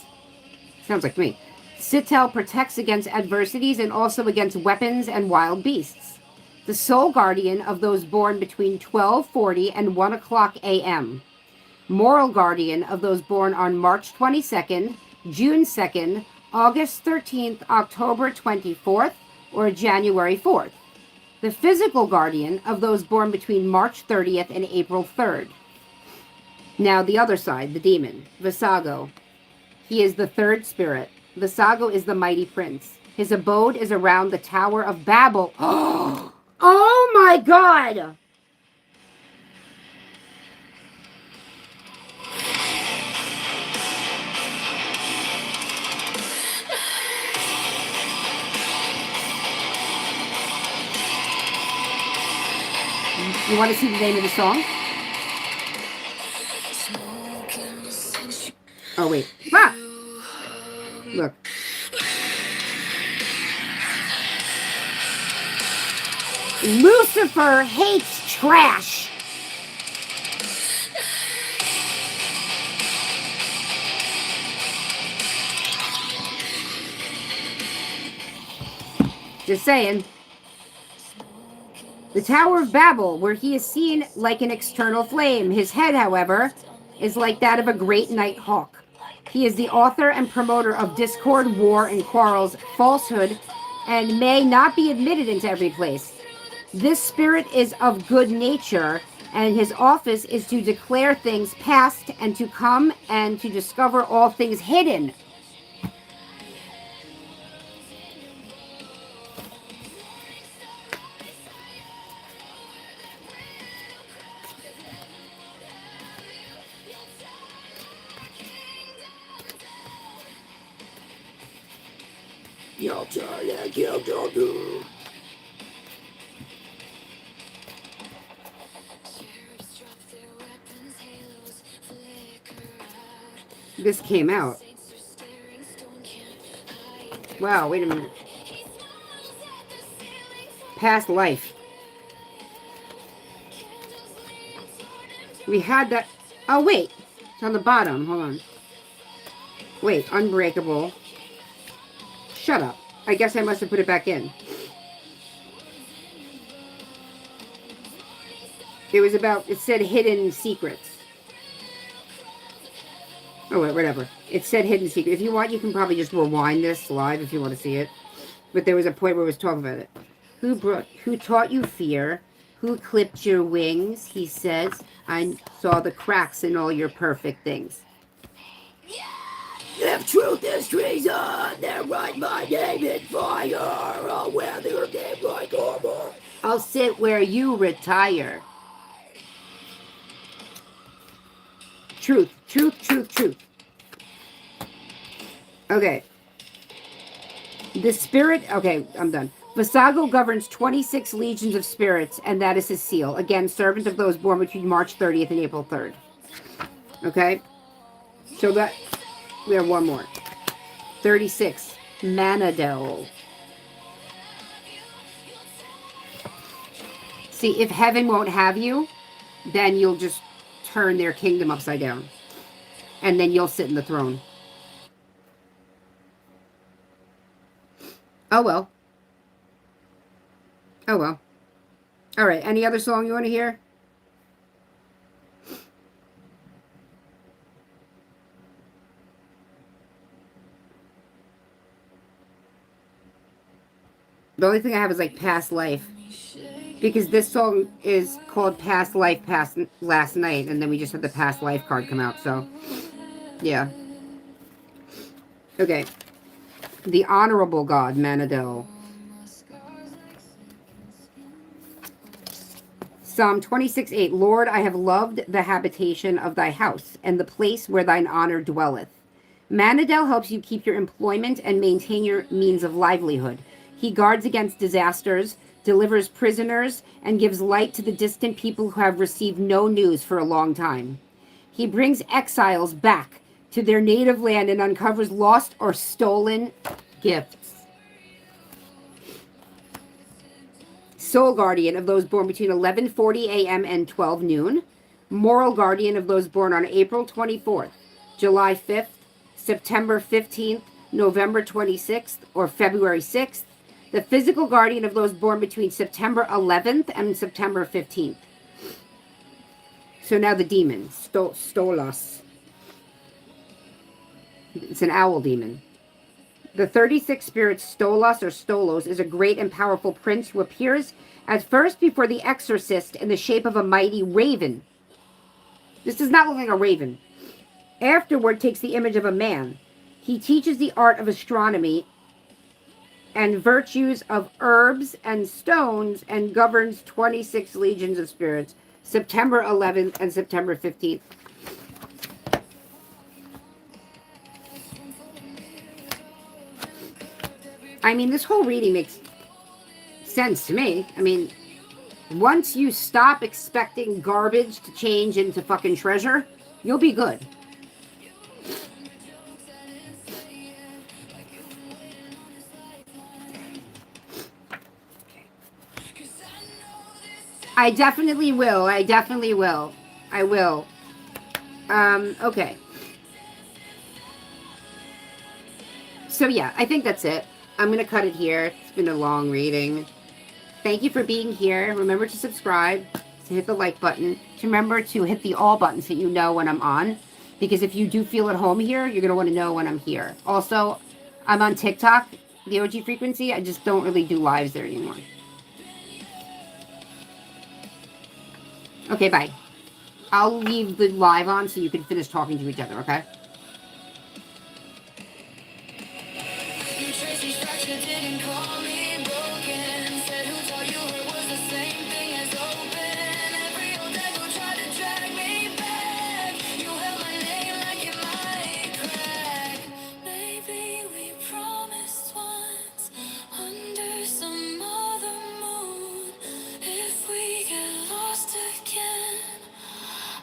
Sounds like me. Sittel protects against adversities and also against weapons and wild beasts. The sole guardian of those born between 12:40 and 1 o'clock a.m. Moral guardian of those born on March 22nd, June 2nd, August 13th, October 24th, or January 4th. The physical guardian of those born between March 30th and April 3rd. Now the other side, the demon, Visago. He is the third spirit. Visago is the mighty prince. His abode is around the Tower of Babel. Oh my God! You want to see the name of the song? Oh, wait. Ah! Look. Lucifer hates trash. Just saying. The Tower of Babel, where he is seen like an external flame. His head, however, is like that of a great night hawk. He is the author and promoter of discord, war, and quarrels, falsehood, and may not be admitted into every place. This spirit is of good nature, and his office is to declare things past and to come and to discover all things hidden. this came out. Wow, wait a minute. Past life. We had that. Oh, wait. It's on the bottom. Hold on. Wait, unbreakable. Shut up. I guess I must have put it back in. It was about, it said hidden secrets. Oh, wait, whatever. It said hidden secret. If you want, you can probably just rewind this live if you want to see it. But there was a point where it was talking about it. Who taught you fear? Who clipped your wings? He says, I saw the cracks in all your perfect things. If truth is treason, then write my name in fire. I'll wear your name like armor. I'll sit where you retire. Truth, truth, truth, truth. Okay. The spirit... Okay, I'm done. Visago governs 26 legions of spirits, and that is his seal. Again, servant of those born between March 30th and April 3rd. Okay? So that... We have one more. 36. Manadel. See, if heaven won't have you, then you'll just turn their kingdom upside down. And then you'll sit in the throne. Oh, well. Oh, well. All right. Any other song you want to hear? The only thing I have is like Past Life. Because this song is called Past Life, Past Last Night. And then we just had the Past Life card come out. So, yeah. Okay. The Honorable God, Manadel. Psalm 26:8. Lord, I have loved the habitation of thy house, and the place where thine honor dwelleth. Manadel helps you keep your employment and maintain your means of livelihood. He guards against disasters, delivers prisoners, and gives light to the distant people who have received no news for a long time. He brings exiles back to their native land and uncovers lost or stolen gifts. Soul guardian of those born between 11:40 a.m. and 12 noon. Moral guardian of those born on April 24th, July 5th, September 15th, November 26th, or February 6th. The physical guardian of those born between September 11th and September 15th. So now the demon, Stolas. It's an owl demon. The 36 spirit Stolas or Stolos is a great and powerful prince who appears at first before the exorcist in the shape of a mighty raven. This does not look like a raven. Afterward takes the image of a man. He teaches the art of astronomy and virtues of herbs and stones and governs 26 legions of spirits, September 11th and September 15th. I mean, this whole reading makes sense to me. I mean, once you stop expecting garbage to change into fucking treasure, you'll be good. I definitely will. I definitely will. I will. Okay. So yeah, I think that's it. I'm going to cut it here. It's been a long reading. Thank you for being here. Remember to subscribe, to hit the like button, to remember to hit the all button so you know when I'm on. Because if you do feel at home here, you're going to want to know when I'm here. Also, I'm on TikTok, the OG Frequency. I just don't really do lives there anymore. Okay, bye. I'll leave the live on so you can finish talking to each other, okay?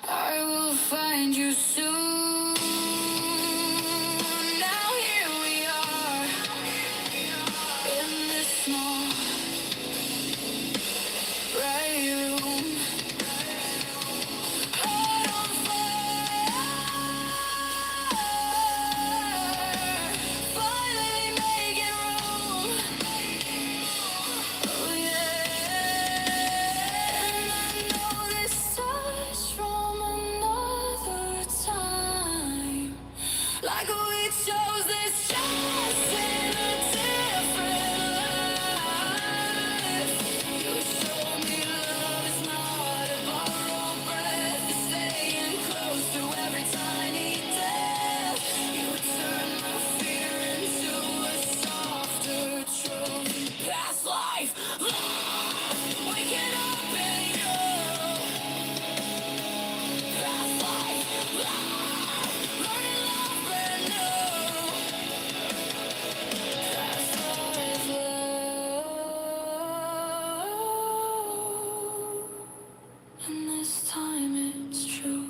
I will find you soon. this time it's true.